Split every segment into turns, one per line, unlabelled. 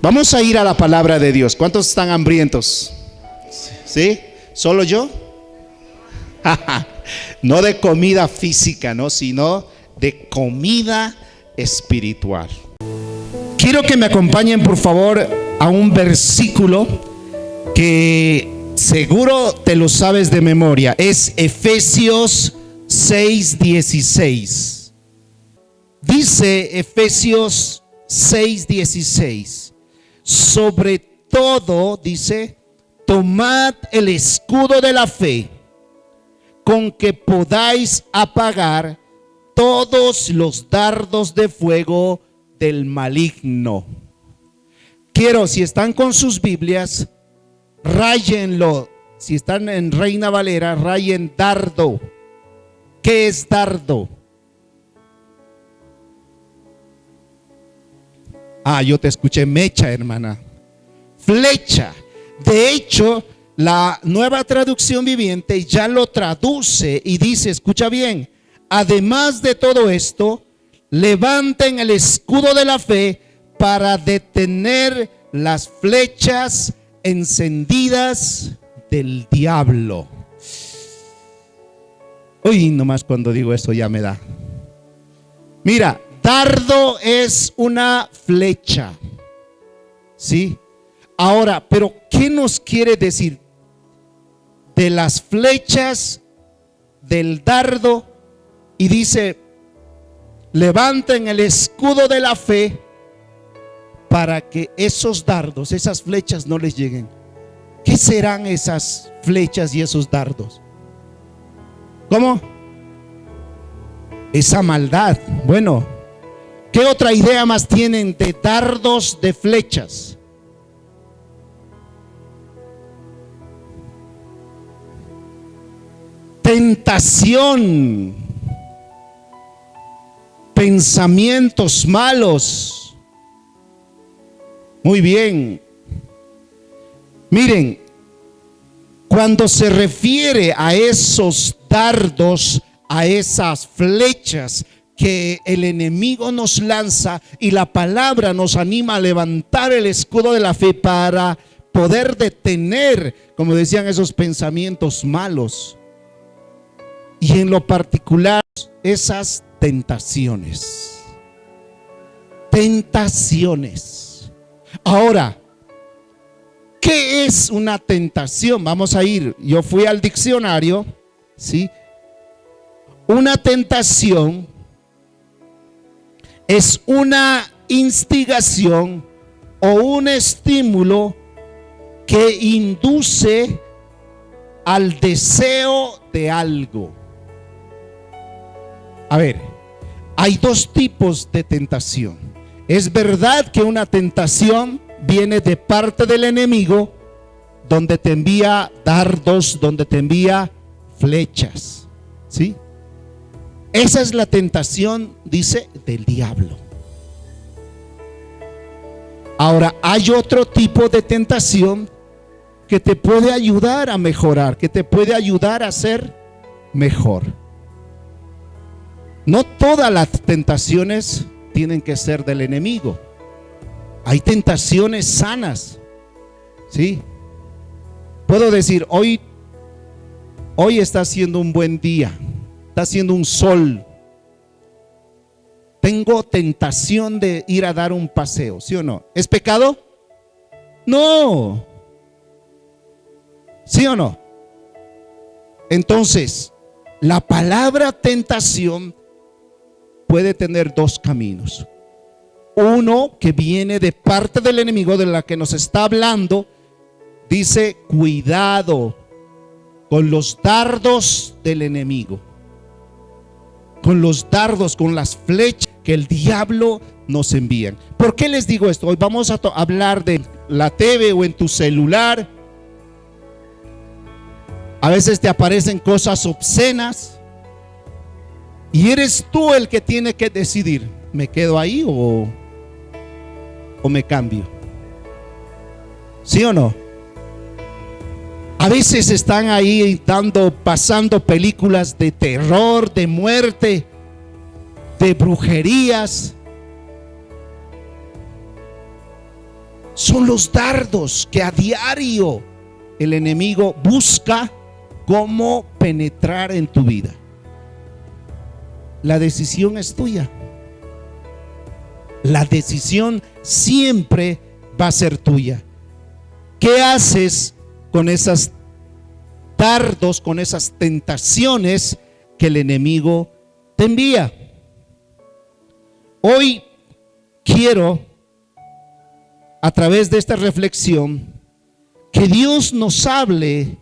Vamos a ir a la palabra de Dios. ¿Cuántos están hambrientos? ¿Sí? ¿Solo yo? No de comida física, ¿no? Sino de comida espiritual. Quiero que me acompañen, por favor, a un versículo que seguro te lo sabes de memoria. Es Efesios 6:16. Dice Efesios 6:16: sobre todo, dice, tomad el escudo de la fe, con que podáis apagar todos los dardos de fuego del maligno. Quiero, si están con sus Biblias, ráyenlo. Si están en Reina Valera, rayen dardo. ¿Qué es dardo? Yo te escuché mecha, hermana. Flecha. De hecho, la Nueva Traducción Viviente ya lo traduce y dice, escucha bien: además de todo esto, levanten el escudo de la fe para detener las flechas encendidas del diablo. Uy, nomás cuando digo esto ya me da. Mira, dardo es una flecha, ¿sí? Ahora, pero ¿qué nos quiere decir? De las flechas del dardo, y dice, levanten el escudo de la fe para que esos dardos, esas flechas no les lleguen. ¿Qué serán esas flechas y esos dardos? ¿Cómo? Esa maldad. Bueno, ¿qué otra idea más tienen de dardos, de flechas? Tentación, pensamientos malos. Muy bien. Miren, cuando se refiere a esos dardos, a esas flechas que el enemigo nos lanza, y la palabra nos anima a levantar el escudo de la fe para poder detener, como decían, esos pensamientos malos, y en lo particular esas tentaciones. Tentaciones. Ahora, ¿qué es una tentación? Vamos a ir, yo fui al diccionario, ¿sí? Una tentación es una instigación o un estímulo que induce al deseo de algo. A ver, hay dos tipos de tentación. Es verdad que una tentación viene de parte del enemigo, donde te envía dardos, donde te envía flechas, ¿sí? Esa es la tentación, dice, del diablo. Ahora, hay otro tipo de tentación que te puede ayudar a mejorar, que te puede ayudar a ser mejor. No todas las tentaciones tienen que ser del enemigo. Hay tentaciones sanas, ¿sí? Puedo decir, hoy está siendo un buen día, está haciendo un sol. Tengo tentación de ir a dar un paseo, ¿sí o no? ¿Es pecado? No. ¿Sí o no? Entonces, la palabra tentación puede tener dos caminos. Uno que viene de parte del enemigo, de la que nos está hablando, dice: cuidado con los dardos del enemigo, con los dardos, con las flechas que el diablo nos envía. ¿Por qué les digo esto? Hoy vamos a hablar de la TV o en tu celular. A veces te aparecen cosas obscenas y eres tú el que tiene que decidir: ¿me quedo ahí o me cambio? ¿Sí o no? A veces están ahí pasando películas de terror, de muerte, de brujerías. Son los dardos que a diario el enemigo busca cómo penetrar en tu vida. La decisión es tuya. La decisión siempre va a ser tuya. ¿Qué haces con esos dardos, con esas tentaciones que el enemigo te envía? Hoy quiero, a través de esta reflexión, que Dios nos hable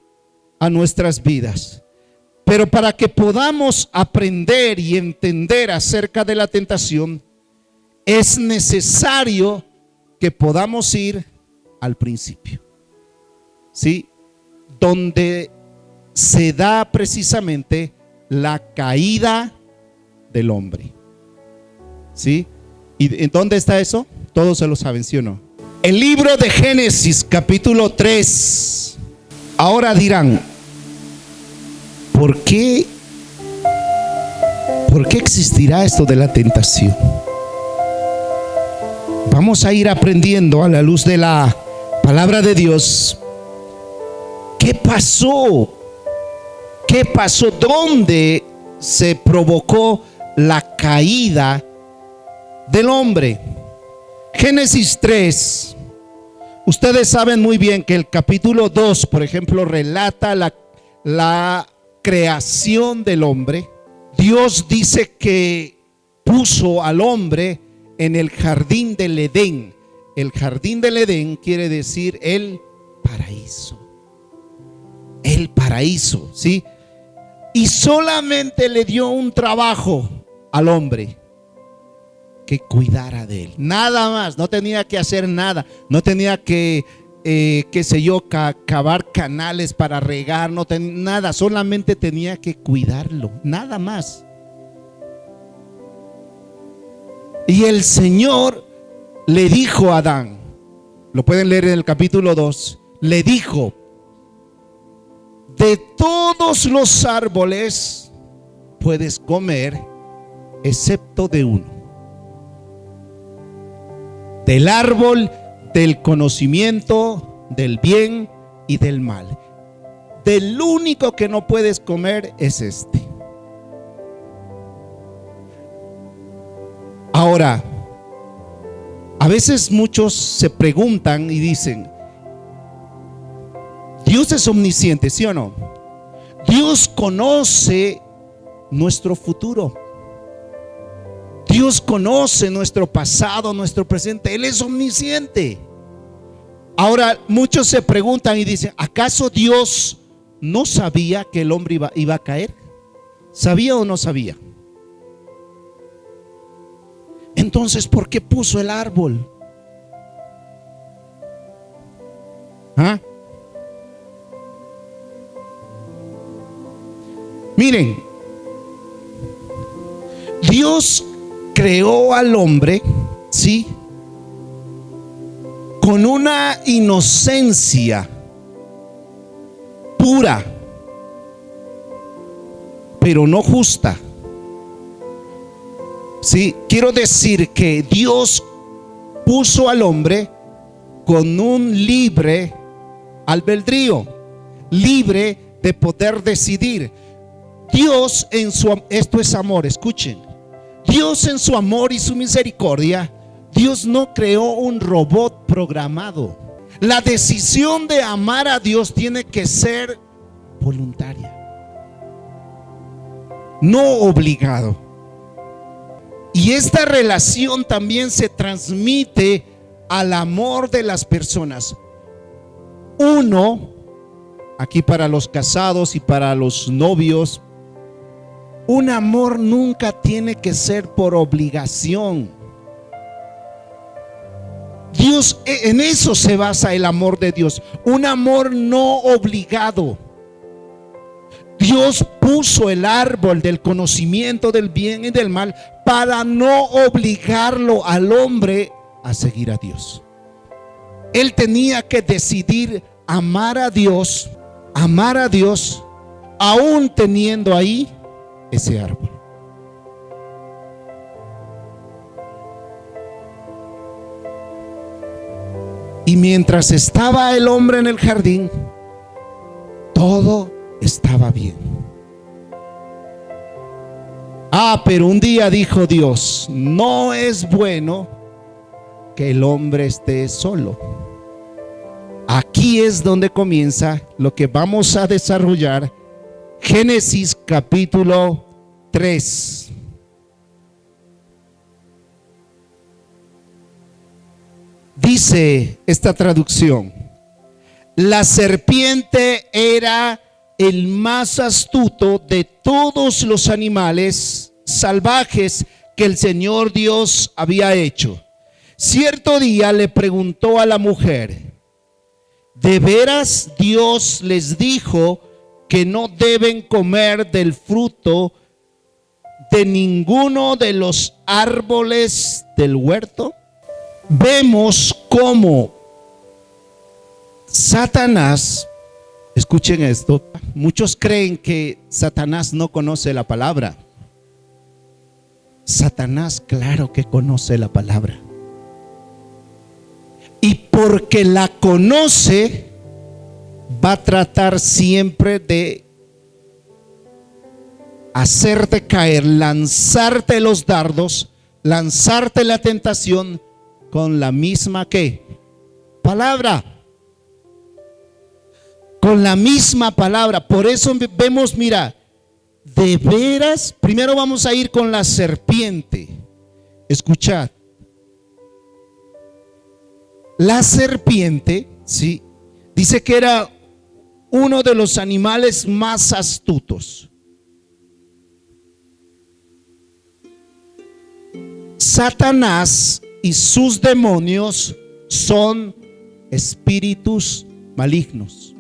a nuestras vidas. Pero para que podamos aprender y entender acerca de la tentación, es necesario que podamos ir al principio, ¿sí? Donde se da precisamente la caída del hombre, ¿sí? ¿Y en dónde está eso? Todos se lo saben, ¿sí o no? El libro de Génesis, capítulo 3. Ahora dirán, ¿por qué existirá esto de la tentación? Vamos a ir aprendiendo a la luz de la palabra de Dios. ¿Qué pasó? ¿Qué pasó? ¿Dónde se provocó la caída del hombre? Génesis 3. Ustedes saben muy bien que el capítulo 2, por ejemplo, relata la creación del hombre. Dios dice que puso al hombre en el jardín del Edén. El jardín del Edén quiere decir el paraíso. El paraíso, ¿sí? Y solamente le dio un trabajo al hombre: que cuidara de él. Nada más, no tenía que hacer nada. No tenía que, qué sé yo, cavar canales para regar, nada. Solamente tenía que cuidarlo, nada más. Y el Señor le dijo a Adán, lo pueden leer en el capítulo 2, le dijo: de todos los árboles puedes comer, excepto de uno, del árbol del conocimiento del bien y del mal. Del único que no puedes comer es este. Ahora, a veces muchos se preguntan y dicen: Dios es omnisciente, ¿sí o no? Dios conoce nuestro futuro. Dios conoce nuestro pasado, nuestro presente. Él es omnisciente. Ahora, muchos se preguntan y dicen: ¿acaso Dios no sabía que el hombre iba a caer? ¿Sabía o no sabía? Entonces, ¿por qué puso el árbol? ¿Ah? Miren, Dios creó al hombre, ¿sí?, con una inocencia pura, pero no justa. Sí, quiero decir que Dios puso al hombre con un libre albedrío, libre de poder decidir. Dios esto es amor, escuchen. Dios en su amor y su misericordia, Dios no creó un robot programado. La decisión de amar a Dios tiene que ser voluntaria, no obligado. Y esta relación también se transmite al amor de las personas. Uno, aquí para los casados y para los novios, un amor nunca tiene que ser por obligación. Dios, en eso se basa el amor de Dios, un amor no obligado. Dios puso el árbol del conocimiento del bien y del mal para no obligarlo al hombre a seguir a Dios. Él tenía que decidir amar a Dios, aún teniendo ahí ese árbol. Y mientras estaba el hombre en el jardín, todo estaba bien. Pero un día dijo Dios: no es bueno que el hombre esté solo. Aquí es donde comienza lo que vamos a desarrollar. Génesis capítulo 3. Dice esta traducción: la serpiente era el más astuto de todos los animales salvajes que el Señor Dios había hecho. Cierto día le preguntó a la mujer: ¿de veras Dios les dijo que no deben comer del fruto de ninguno de los árboles del huerto? Vemos cómo Satanás, escuchen esto, muchos creen que Satanás no conoce la palabra. Satanás, claro que conoce la palabra. Y porque la conoce, va a tratar siempre de hacerte caer, lanzarte los dardos, lanzarte la tentación con la misma ¿qué? Palabra. Con la misma palabra. Por eso vemos, mira, de veras, primero vamos a ir con la serpiente. Escuchad. La serpiente, sí, dice que era uno de los animales más astutos. Satanás y sus demonios son espíritus malignos.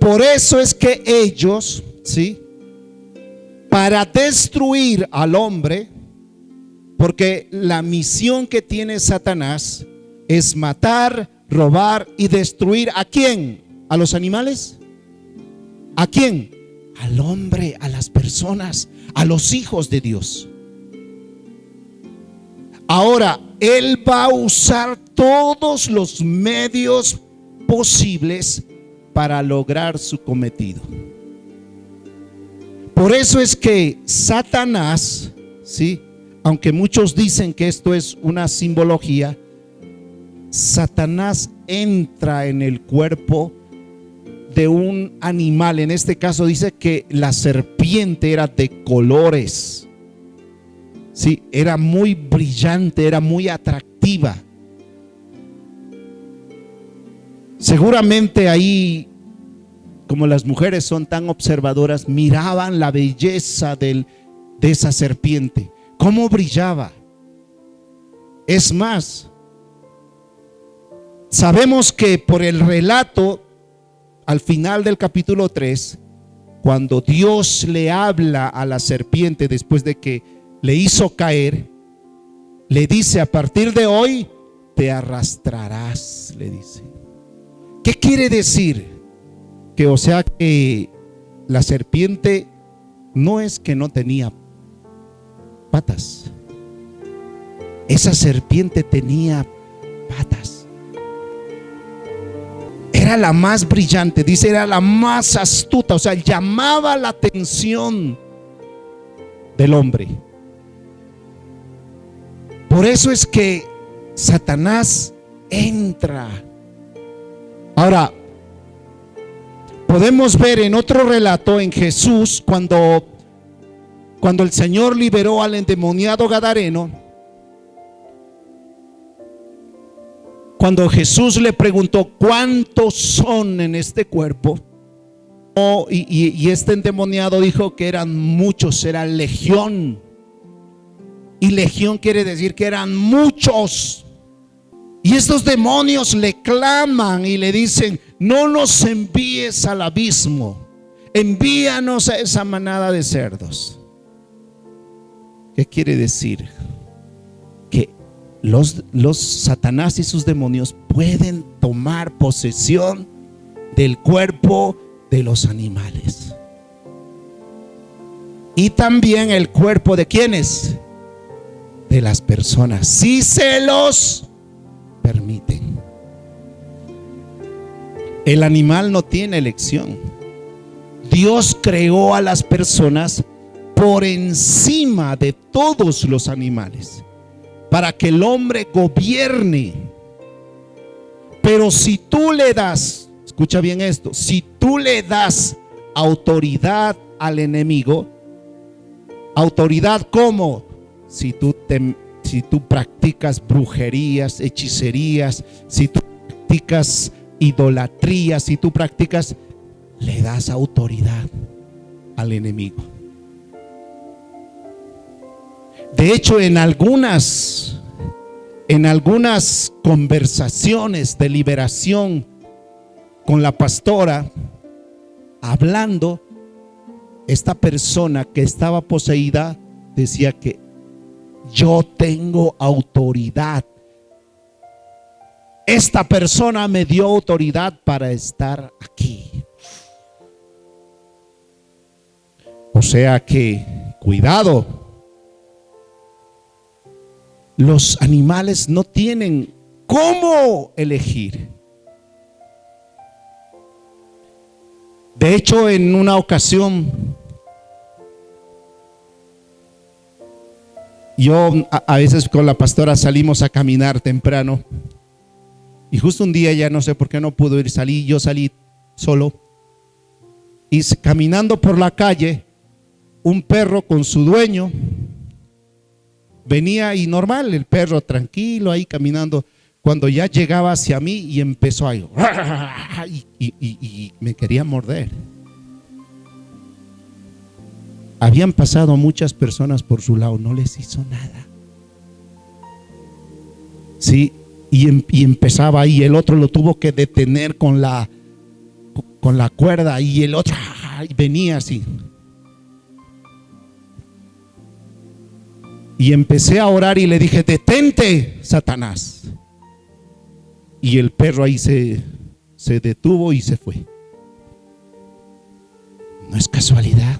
Por eso es que ellos, ¿sí?, para destruir al hombre, porque la misión que tiene Satanás es matar, robar y destruir. ¿A quién? ¿A los animales? ¿A quién? Al hombre, a las personas, a los hijos de Dios. Ahora, él va a usar todos los medios posibles para lograr su cometido. Por eso es que Satanás, ¿sí?, aunque muchos dicen que esto es una simbología, Satanás entra en el cuerpo de un animal. En este caso dice que la serpiente era de colores. Sí, era muy brillante, era muy atractiva. Seguramente ahí, como las mujeres son tan observadoras, miraban la belleza de esa serpiente, cómo brillaba. Es más, sabemos que por el relato al final del capítulo 3, cuando Dios le habla a la serpiente después de que le hizo caer, le dice: a partir de hoy te arrastrarás, le dice. ¿Qué quiere decir? Que o sea que la serpiente no es que no tenía patas. Esa serpiente tenía patas. Era la más brillante, dice, era la más astuta, o sea, llamaba la atención del hombre. Por eso es que Satanás entra. Ahora, podemos ver en otro relato en Jesús, cuando el Señor liberó al endemoniado gadareno, cuando Jesús le preguntó: ¿cuántos son en este cuerpo? Y este endemoniado dijo que eran muchos, era legión. Y legión quiere decir que eran muchos. Y estos demonios le claman y le dicen: no nos envíes al abismo, envíanos a esa manada de cerdos. ¿Qué quiere decir? Que los Satanás y sus demonios pueden tomar posesión del cuerpo de los animales. Y también el cuerpo de ¿quiénes? De las personas, si se los permiten. El animal no tiene elección. Dios creó a las personas por encima de todos los animales, para que el hombre gobierne. Pero si tú le das, escucha bien esto, si tú le das autoridad al enemigo, autoridad como si tú practicas brujerías, hechicerías, si tú practicas idolatría, si tú practicas, le das autoridad al enemigo. De hecho, en algunas conversaciones de liberación con la pastora, hablando, esta persona que estaba poseída decía que yo tengo autoridad. Esta persona me dio autoridad para estar aquí. O sea que, cuidado. Los animales no tienen cómo elegir. De hecho, en una ocasión, yo a veces con la pastora salimos a caminar temprano. Y justo un día, ya no sé por qué no pudo ir, yo salí solo. Y caminando por la calle, un perro con su dueño venía, y normal, el perro tranquilo ahí caminando. Cuando ya llegaba hacia mí y empezó a y me quería morder. Habían pasado muchas personas por su lado, no les hizo nada. Sí, y empezaba ahí, el otro lo tuvo que detener con la cuerda, y el otro venía así. Y empecé a orar y le dije: detente, Satanás. Y el perro ahí se detuvo y se fue. No es casualidad.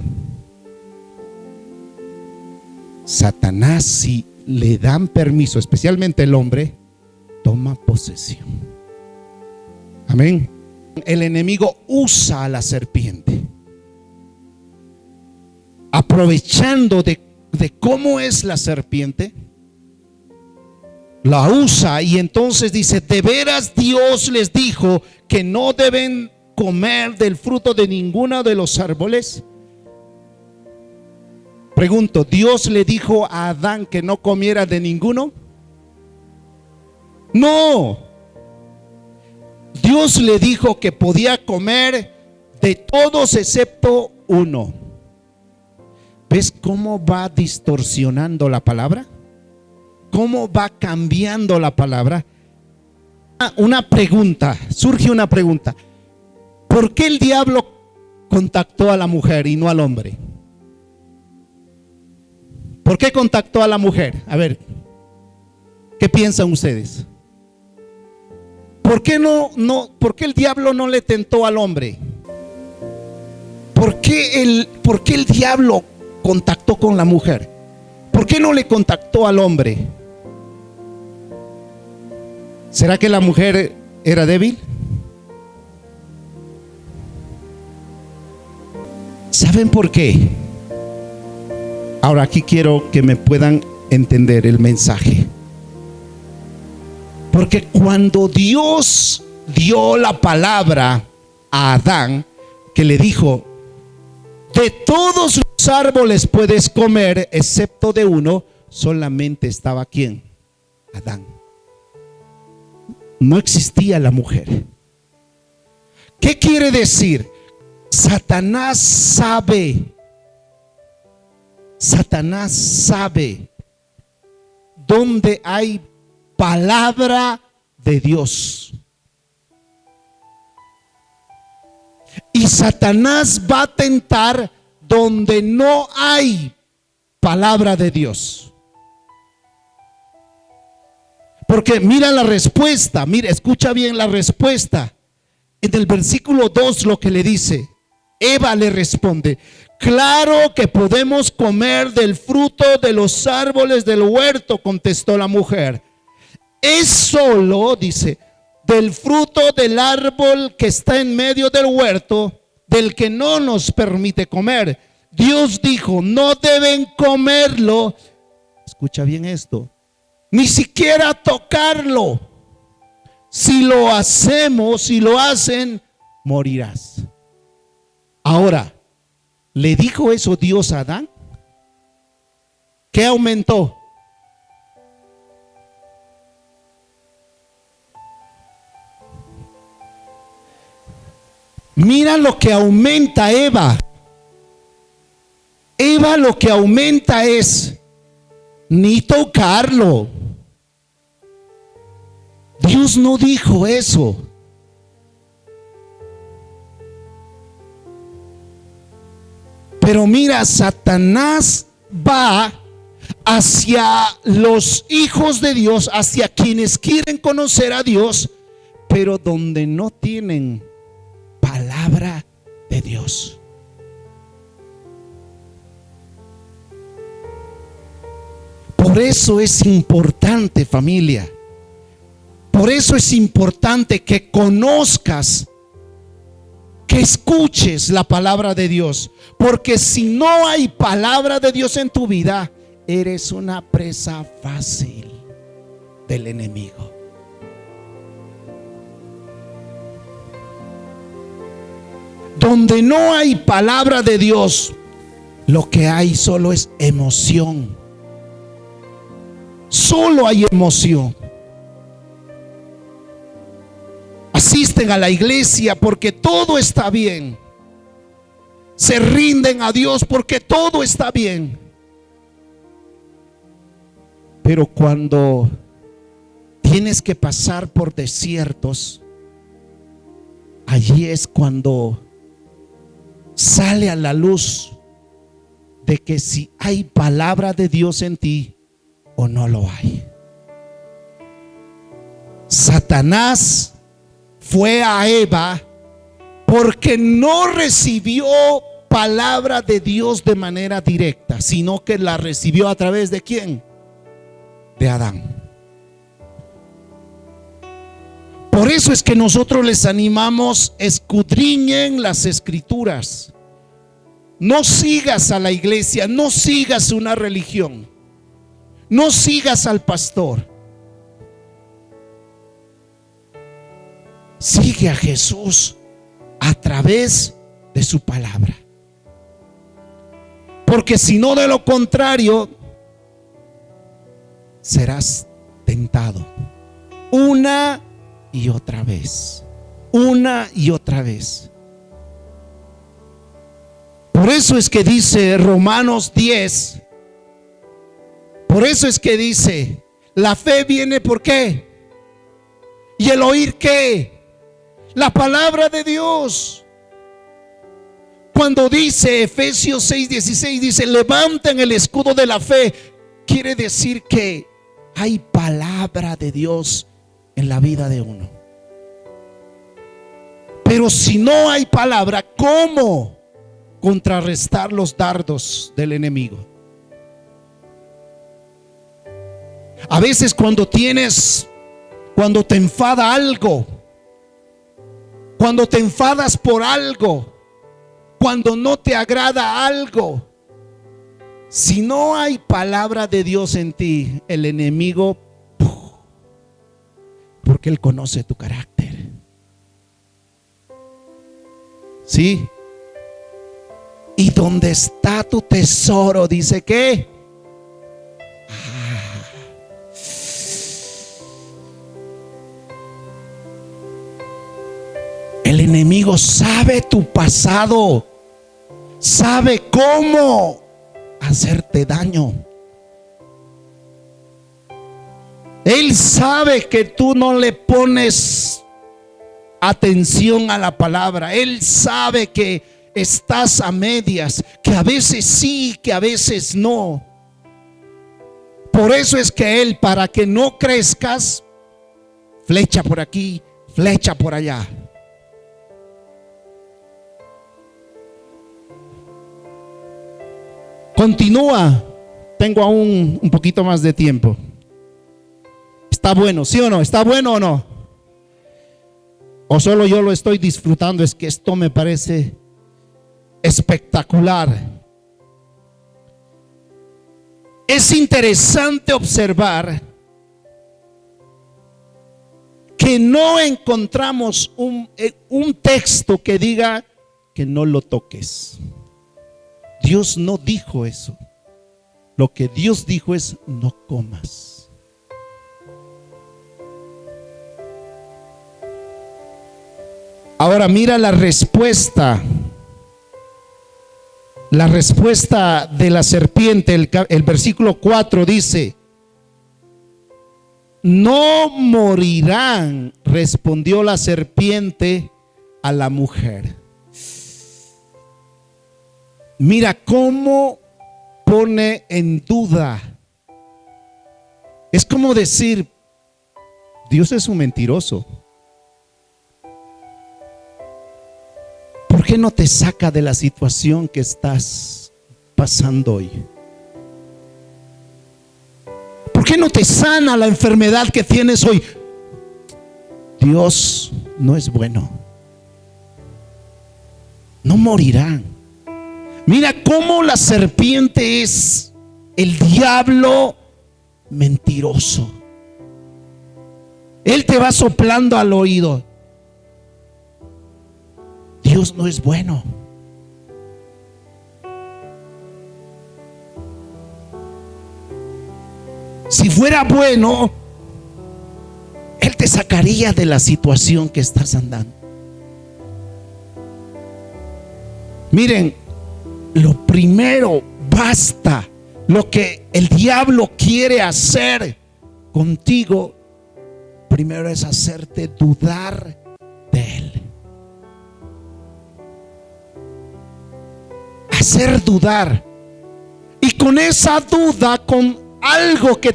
Satanás, si le dan permiso, especialmente el hombre, toma posesión. Amén. El enemigo usa a la serpiente, aprovechando de cómo es la serpiente, la usa. Y entonces dice: de veras Dios les dijo que no deben comer del fruto de ninguno de los árboles. Pregunto, ¿Dios le dijo a Adán que no comiera de ninguno? No. Dios le dijo que podía comer de todos excepto uno. ¿Ves cómo va distorsionando la palabra? ¿Cómo va cambiando la palabra? Surge una pregunta. ¿Por qué el diablo contactó a la mujer y no al hombre? ¿Por qué contactó a la mujer? A ver, ¿qué piensan ustedes? ¿Por qué el diablo no le tentó al hombre? ¿Por qué el diablo contactó con la mujer? ¿Por qué no le contactó al hombre? ¿Será que la mujer era débil? ¿Saben por qué? Ahora aquí quiero que me puedan entender el mensaje. Porque cuando Dios dio la palabra a Adán, que le dijo: de todos los árboles puedes comer excepto de uno, solamente estaba ¿quién? Adán. No existía la mujer. ¿Qué quiere decir? Satanás sabe dónde hay palabra de Dios. Y Satanás va a tentar donde no hay palabra de Dios. Porque mira la respuesta, escucha bien la respuesta. En el versículo 2 lo que le dice, Eva le responde: claro que podemos comer del fruto de los árboles del huerto, contestó la mujer. Es solo, dice, del fruto del árbol que está en medio del huerto, del que no nos permite comer. Dios dijo, no deben comerlo. Escucha bien esto. Ni siquiera tocarlo. Si lo hacemos, si lo hacen, morirás. Ahora, ¿le dijo eso Dios a Adán? ¿Qué aumentó? Mira lo que aumenta Eva. Eva lo que aumenta es ni tocarlo. Dios no dijo eso. Pero mira, Satanás va hacia los hijos de Dios, hacia quienes quieren conocer a Dios, pero donde no tienen palabra de Dios. Por eso es importante, familia. Por eso es importante que conozcas, que escuches la palabra de Dios. Porque si no hay palabra de Dios en tu vida, eres una presa fácil del enemigo. Donde no hay palabra de Dios, lo que hay solo es emoción. Solo hay emoción. Asisten a la iglesia porque todo está bien. Se rinden a Dios porque todo está bien. Pero cuando tienes que pasar por desiertos, allí es cuando sale a la luz de que si hay palabra de Dios en ti o no lo hay. Satanás fue a Eva porque no recibió palabra de Dios de manera directa, sino que la recibió a través de ¿quién? De Adán. Por eso es que nosotros les animamos, escudriñen las escrituras. No sigas a la iglesia, no sigas una religión, no sigas al pastor. Sigue a Jesús a través de su palabra. Porque si no, de lo contrario, serás tentado una y otra vez. Una y otra vez. Por eso es que dice Romanos 10. Por eso es que dice, la fe viene ¿por qué? ¿Y el oír qué? La palabra de Dios. Cuando dice Efesios 6:16, dice, levanten el escudo de la fe, quiere decir que hay palabra de Dios en la vida de uno. Pero si no hay palabra, ¿cómo contrarrestar los dardos del enemigo? A veces cuando te enfada algo, cuando te enfadas por algo, cuando no te agrada algo, si no hay palabra de Dios en ti, el enemigo, porque él conoce tu carácter. ¿Sí? Y donde está tu tesoro, dice que el enemigo sabe tu pasado, sabe cómo hacerte daño. Él sabe que tú no le pones atención a la palabra. Él sabe que estás a medias, que a veces sí, que a veces no. Por eso es que él, para que no crezcas, flecha por aquí, flecha por allá. Continúa. Tengo aún un poquito más de tiempo. ¿Está bueno, sí o no? ¿Está bueno o no? o solo yo lo estoy disfrutando, es que esto me parece espectacular. Es interesante observar que no encontramos un texto que diga que no lo toques. Dios no dijo eso. Lo que Dios dijo es: no comas. Ahora mira la respuesta. La respuesta de la serpiente, el versículo 4 dice: no morirán, respondió la serpiente a la mujer. Mira cómo pone en duda. Es como decir: Dios es un mentiroso. ¿Por qué no te saca de la situación que estás pasando hoy? ¿Por qué no te sana la enfermedad que tienes hoy? Dios no es bueno. No morirán. Mira cómo la serpiente es el diablo mentiroso. Él te va soplando al oído: Dios no es bueno. Si fuera bueno, Él te sacaría de la situación que estás andando. Miren, lo primero, basta. Lo que el diablo quiere hacer contigo, primero es hacerte dudar de Él. Hacer dudar. Y con esa duda, con algo que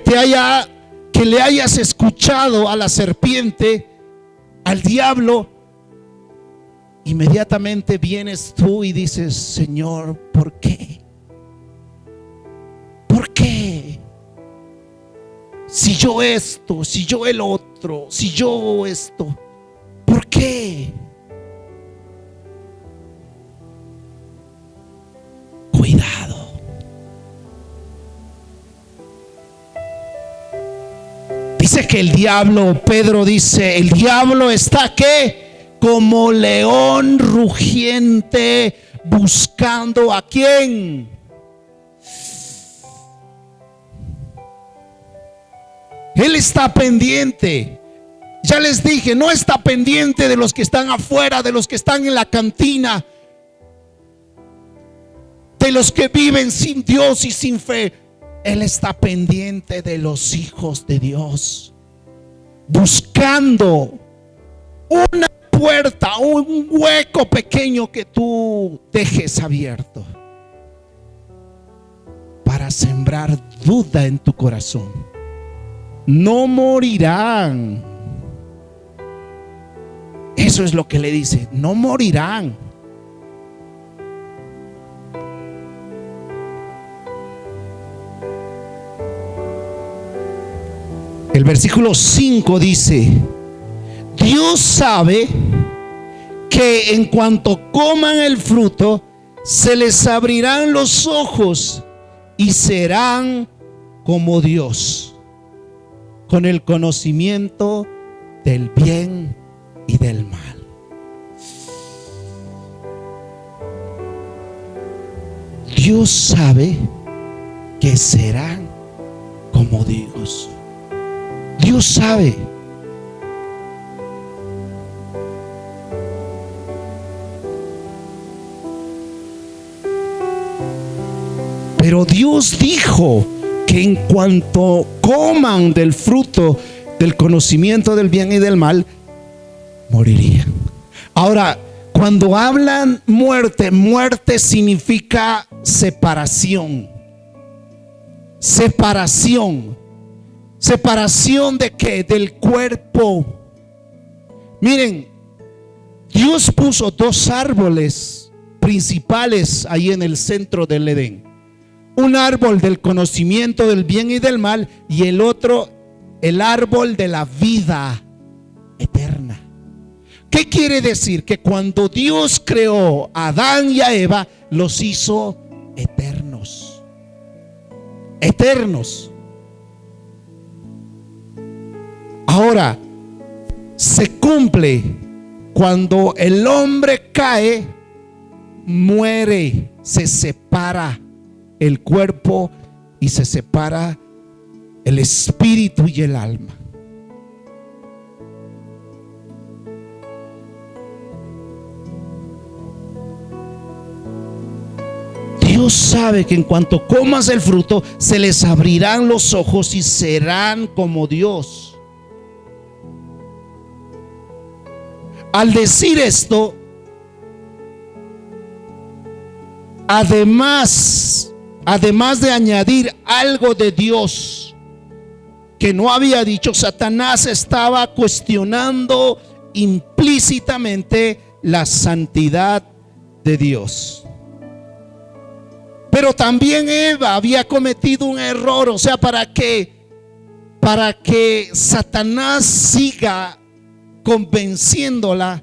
le hayas escuchado a la serpiente, al diablo, inmediatamente vienes tú y dices: Señor, ¿por qué? ¿Por qué? Si yo esto, si yo el otro, si yo esto, ¿por qué? Cuidado. Dice que el diablo, Pedro dice, el diablo está ¿qué? Como león rugiente buscando ¿a quién? Él está pendiente. Ya les dije, no está pendiente de los que están afuera, de los que están en la cantina, de los que viven sin Dios y sin fe. Él está pendiente de los hijos de Dios, buscando una puerta, un hueco pequeño que tú dejes abierto para sembrar duda en tu corazón. No morirán. Eso es lo que le dice: no morirán. El versículo 5 dice: Dios sabe que en cuanto coman el fruto, se les abrirán los ojos y serán como Dios, con el conocimiento del bien y del mal. Dios sabe que serán como Dios. Dios sabe. Pero Dios dijo que en cuanto coman del fruto del conocimiento del bien y del mal, morirían. Ahora, cuando hablan muerte, muerte significa separación. Separación. ¿Separación de qué? Del cuerpo. Miren, Dios puso dos árboles principales ahí en el centro del Edén. Un árbol del conocimiento del bien y del mal, y el otro, el árbol de la vida eterna. ¿Qué quiere decir? Que cuando Dios creó a Adán y a Eva, los hizo eternos. Eternos. Ahora, se cumple cuando el hombre cae, muere, se separa el cuerpo y se separa el espíritu y el alma. Dios sabe que en cuanto comas el fruto, se les abrirán los ojos y serán como Dios. Al decir esto, además de añadir algo de Dios que no había dicho, Satanás estaba cuestionando implícitamente la santidad de Dios. Pero también Eva había cometido un error, o sea, para que Satanás siga convenciéndola,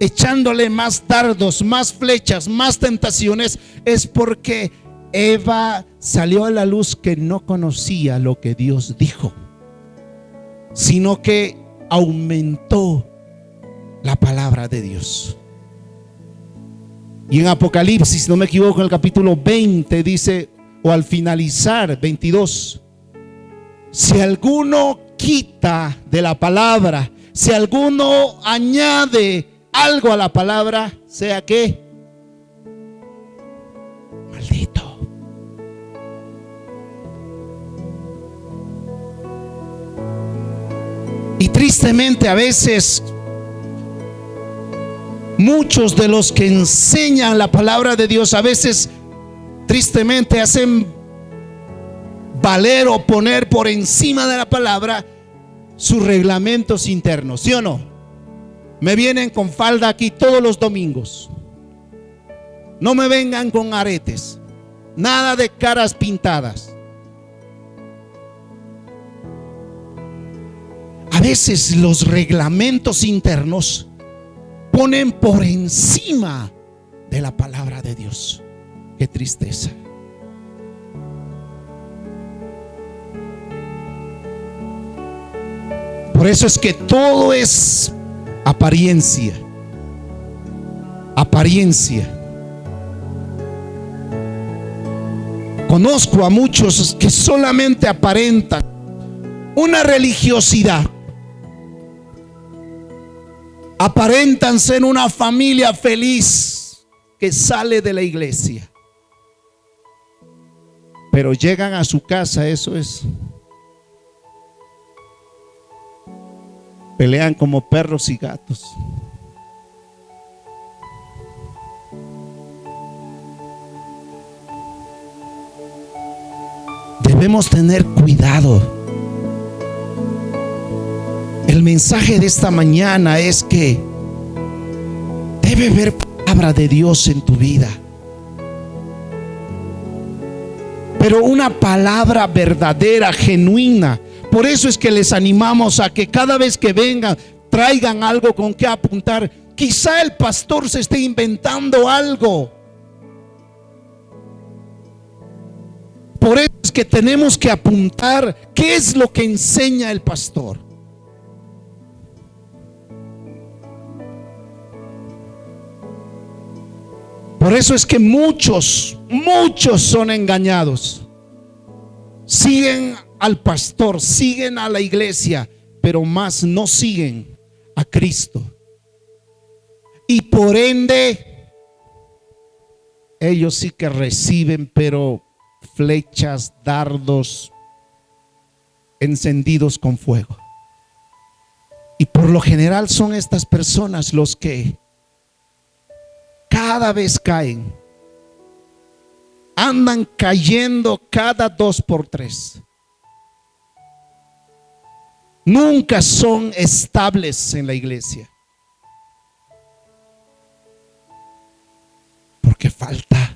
echándole más dardos, más flechas, más tentaciones, es porque Eva salió a la luz que no conocía lo que Dios dijo, sino que aumentó la palabra de Dios. Y en Apocalipsis, no me equivoco, en el capítulo 20 dice, o al finalizar 22, si alguno quita de la palabra, si alguno añade algo a la palabra, sea que maldito. Y tristemente a veces muchos de los que enseñan la palabra de Dios, a veces tristemente hacen valer o poner por encima de la palabra sus reglamentos internos, ¿sí o no? Me vienen con falda aquí todos los domingos. No me vengan con aretes, nada de caras pintadas. A veces los reglamentos internos ponen por encima de la palabra de Dios. Qué tristeza. Por eso es que todo es apariencia. Apariencia. Conozco a muchos que solamente aparentan una religiosidad. Aparentan ser una familia feliz que sale de la iglesia, pero llegan a su casa, eso es, pelean como perros y gatos. Debemos tener cuidado. El mensaje de esta mañana es que debe haber palabra de Dios en tu vida, pero una palabra verdadera, genuina. Por eso es que les animamos a que cada vez que vengan traigan algo con que apuntar. Quizá el pastor se esté inventando algo. Por eso es que tenemos que apuntar qué es lo que enseña el pastor. Por eso es que muchos son engañados. Siguen al pastor, siguen a la iglesia, pero más no siguen a Cristo. Y por ende, ellos sí que reciben, pero flechas, dardos encendidos con fuego. Y por lo general son estas personas los que cada vez caen, andan cayendo cada 2 por 3. Nunca son estables en la iglesia, porque falta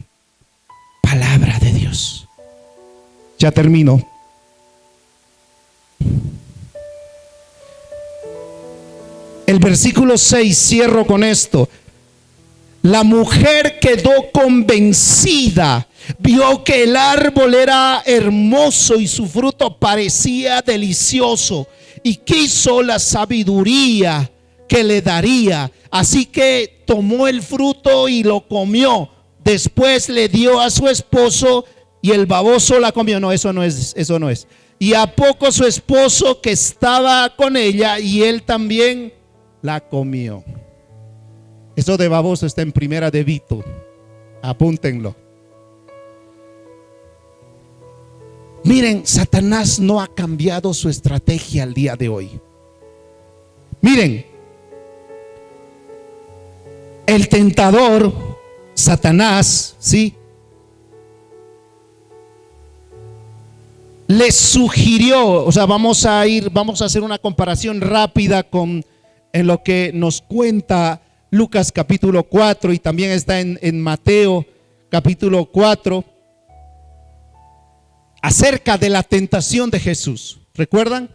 palabra de Dios. Ya termino. El versículo 6, cierro con esto. La mujer quedó convencida, vio que el árbol era hermoso y su fruto parecía delicioso, y quiso la sabiduría que le daría. Así que tomó el fruto y lo comió. Después le dio a su esposo y el baboso la comió. No, eso no es. Y a poco su esposo que estaba con ella y él también la comió. Eso de baboso está en Primera de Vito. Apúntenlo. Miren, Satanás no ha cambiado su estrategia al día de hoy. Miren, el tentador, Satanás, ¿sí?, le sugirió, o sea, vamos a hacer una comparación rápida con en lo que nos cuenta Lucas capítulo 4 y también está en Mateo capítulo 4 acerca de la tentación de Jesús. ¿Recuerdan?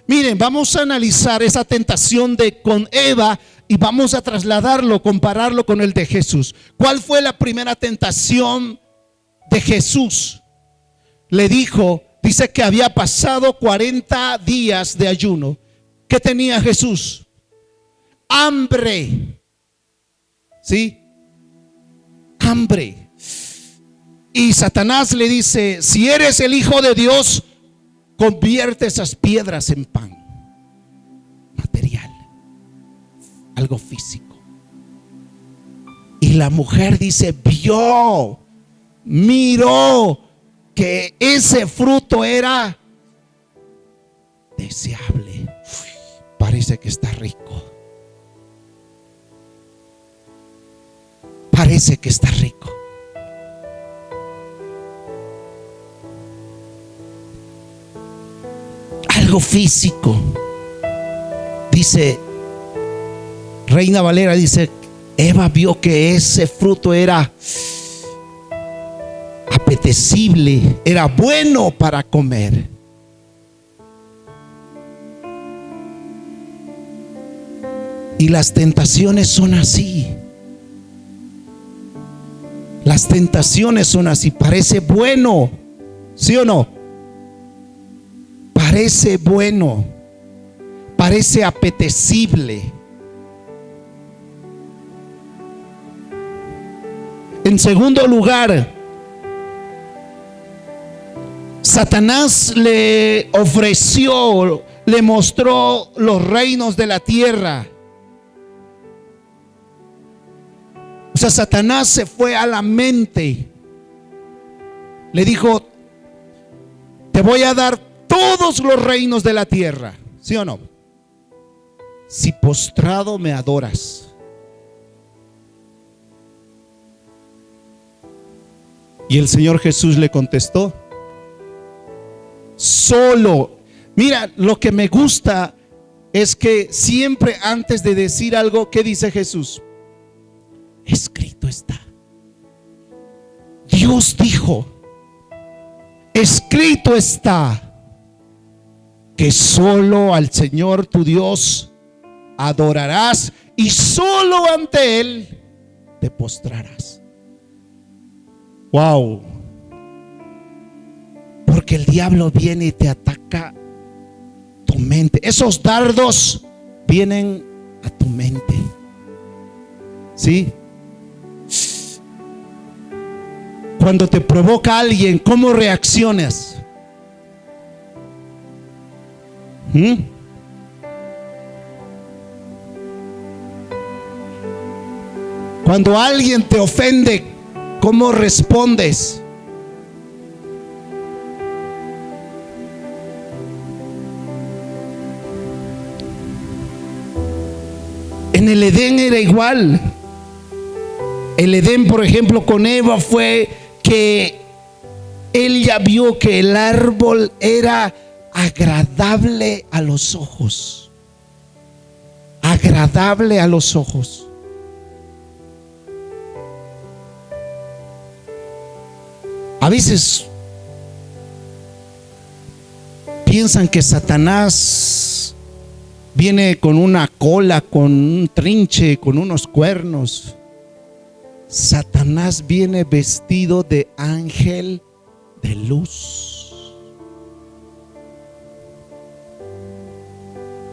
Miren, vamos a analizar esa tentación con Eva y vamos a trasladarlo, compararlo con el de Jesús. ¿Cuál fue la primera tentación de Jesús? Le dijo, dice que había pasado 40 días de ayuno. ¿Qué tenía Jesús? Hambre. ¿Sí? Hambre. Y Satanás le dice, si eres el Hijo de Dios, convierte esas piedras en pan. Material, algo físico. Y la mujer dice, miró que ese fruto era deseable. Parece que está rico. Parece que está rico. Algo físico. Dice Reina Valera, dice, Eva vio que ese fruto era apetecible, era bueno para comer. Y las tentaciones son así. Las tentaciones son así. Parece bueno, ¿sí o no? Parece bueno, parece apetecible. En segundo lugar, Satanás le ofreció, le mostró los reinos de la tierra. O sea, Satanás se fue a la mente. Le dijo, te voy a dar todos los reinos de la tierra, ¿sí o no? Si postrado me adoras. Y el Señor Jesús le contestó, solo. Mira, lo que me gusta es que siempre antes de decir algo, ¿qué dice Jesús? Escrito está. Dios dijo, escrito está, que solo al Señor tu Dios adorarás y solo ante Él te postrarás. Wow. Porque el diablo viene y te ataca tu mente. Esos dardos vienen a tu mente. ¿Sí? Cuando te provoca alguien, ¿cómo reaccionas? Cuando alguien te ofende, ¿cómo respondes? En el Edén era igual. El Edén, por ejemplo, con Eva fue que él ya vio que el árbol era agradable a los ojos. Agradable a los ojos. A veces piensan que Satanás Viene con una cola, con un trinche, con unos cuernos. Satanás viene vestido de ángel de luz.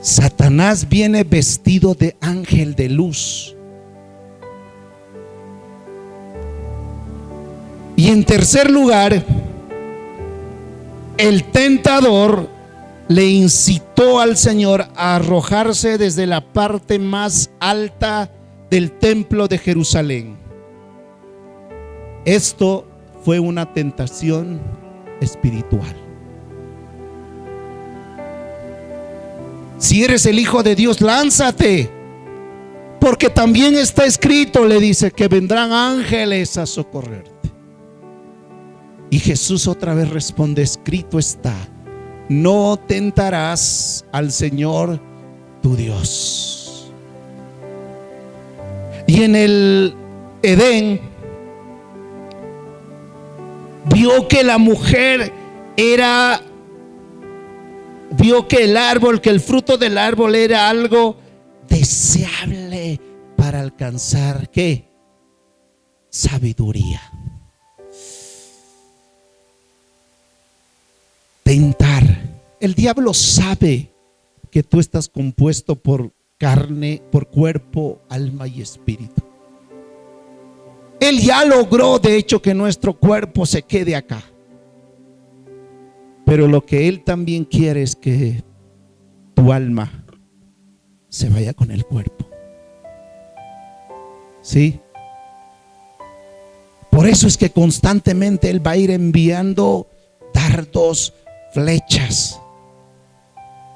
Satanás viene vestido de ángel de luz. Y en tercer lugar, el tentador le incitó al Señor a arrojarse desde la parte más alta del templo de Jerusalén. Esto fue una tentación espiritual. Si eres el Hijo de Dios, lánzate, porque también está escrito, le dice, que vendrán ángeles a socorrerte. Y Jesús otra vez responde: escrito está, no tentarás al Señor tu Dios. Y en el Edén vio que la mujer vio que el árbol, que el fruto del árbol era algo deseable para alcanzar, ¿qué? Sabiduría. Tentar. El diablo sabe que tú estás compuesto por carne, por cuerpo, alma y espíritu. Él ya logró, de hecho, que nuestro cuerpo se quede acá. Pero lo que él también quiere es que tu alma se vaya con el cuerpo. ¿Sí? Por eso es que constantemente él va a ir enviando dardos, flechas,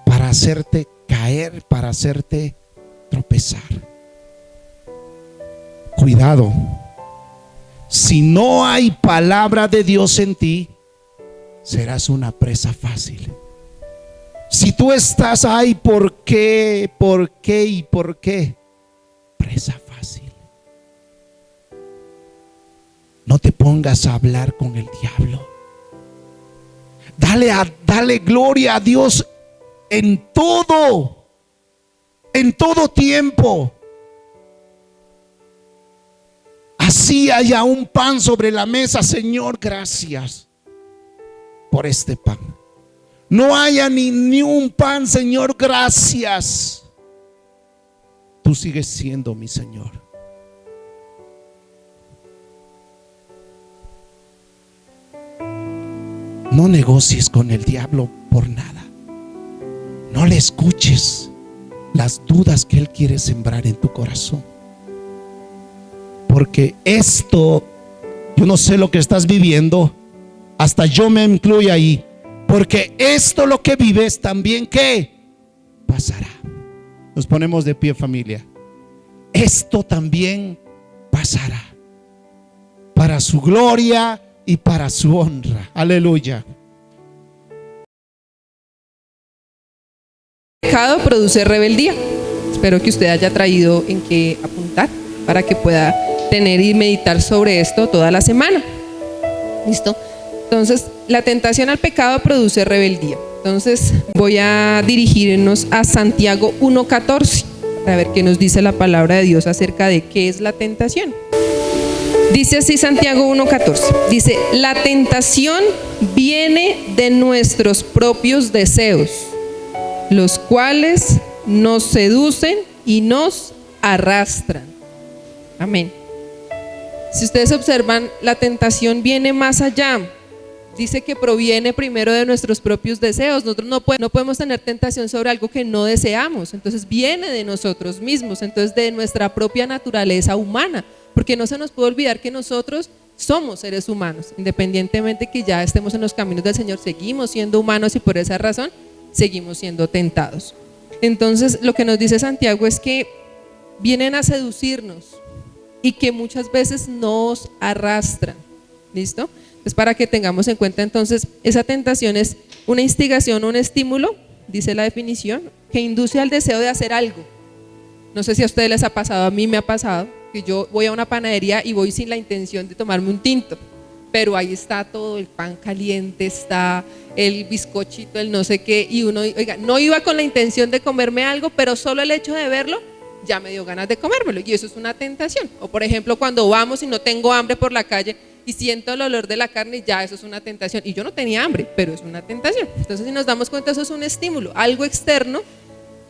para hacerte caer, para hacerte tropezar. Cuidado. Si no hay palabra de Dios en ti, serás una presa fácil. Si tú estás ahí, ¿por qué? ¿Por qué? ¿Y por qué? Presa fácil. No te pongas a hablar con el diablo. Dale gloria a Dios en todo tiempo. Así haya un pan sobre la mesa, Señor, gracias por este pan. No haya ni un pan, Señor, gracias. Tú sigues siendo mi Señor. No negocies con el diablo por nada. No le escuches las dudas que él quiere sembrar en tu corazón. Porque esto, yo no sé lo que estás viviendo, hasta yo me incluyo ahí. Porque esto lo que vives también, ¿qué? Pasará. Nos ponemos de pie, familia. Esto también pasará, para su gloria y para su honra. Aleluya.
El pecado produce rebeldía. Espero que usted haya traído en qué apuntar para que pueda tener y meditar sobre esto toda la semana. ¿Listo? Entonces, la tentación al pecado produce rebeldía. Entonces, voy a dirigirnos a Santiago 1:14 para ver qué nos dice la palabra de Dios acerca de qué es la tentación. Dice así Santiago 1:14. Dice: la tentación viene de nuestros propios deseos, los cuales nos seducen y nos arrastran. Amén. Si ustedes observan, la tentación viene más allá. Dice que proviene primero de nuestros propios deseos. Nosotros no podemos tener tentación sobre algo que no deseamos. Entonces viene de nosotros mismos, entonces de nuestra propia naturaleza humana. Porque no se nos puede olvidar que nosotros somos seres humanos. Independientemente que ya estemos en los caminos del Señor, seguimos siendo humanos y por esa razón seguimos siendo tentados. Entonces lo que nos dice Santiago es que vienen a seducirnos y que muchas veces nos arrastran. ¿Listo? Entonces, para que tengamos en cuenta, entonces, esa tentación es una instigación o un estímulo, dice la definición, que induce al deseo de hacer algo. No sé si a ustedes les ha pasado, a mí me ha pasado, que yo voy a una panadería y voy sin la intención de tomarme un tinto, pero ahí está todo, el pan caliente, está el bizcochito, el no sé qué, y uno, oiga, no iba con la intención de comerme algo, pero solo el hecho de verlo ya me dio ganas de comérmelo, y eso es una tentación. O por ejemplo, cuando vamos y no tengo hambre por la calle y siento el olor de la carne, ya eso es una tentación, y yo no tenía hambre, pero es una tentación. Entonces, si nos damos cuenta, eso es un estímulo, algo externo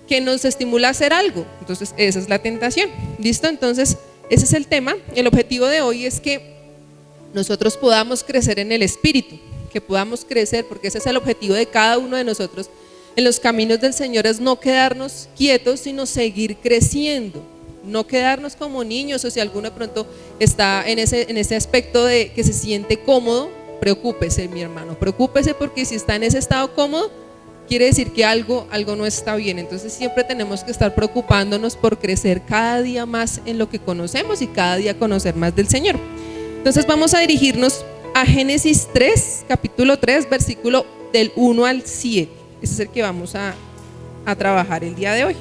que nos estimula a hacer algo. Entonces, esa es la tentación. ¿Listo? Entonces, ese es el tema. El objetivo de hoy es que nosotros podamos crecer en el Espíritu, que podamos crecer, porque ese es el objetivo de cada uno de nosotros en los caminos del Señor, es no quedarnos quietos, sino seguir creciendo, no quedarnos como niños. O si alguno de pronto está en ese aspecto de que se siente cómodo, preocúpese, mi hermano, preocúpese, porque si está en ese estado cómodo, quiere decir que algo no está bien. Entonces siempre tenemos que estar preocupándonos por crecer cada día más en lo que conocemos y cada día conocer más del Señor. Entonces vamos a dirigirnos a Génesis 3, capítulo 3, versículo del 1 al 7. Ese es el que vamos a trabajar el día de hoy.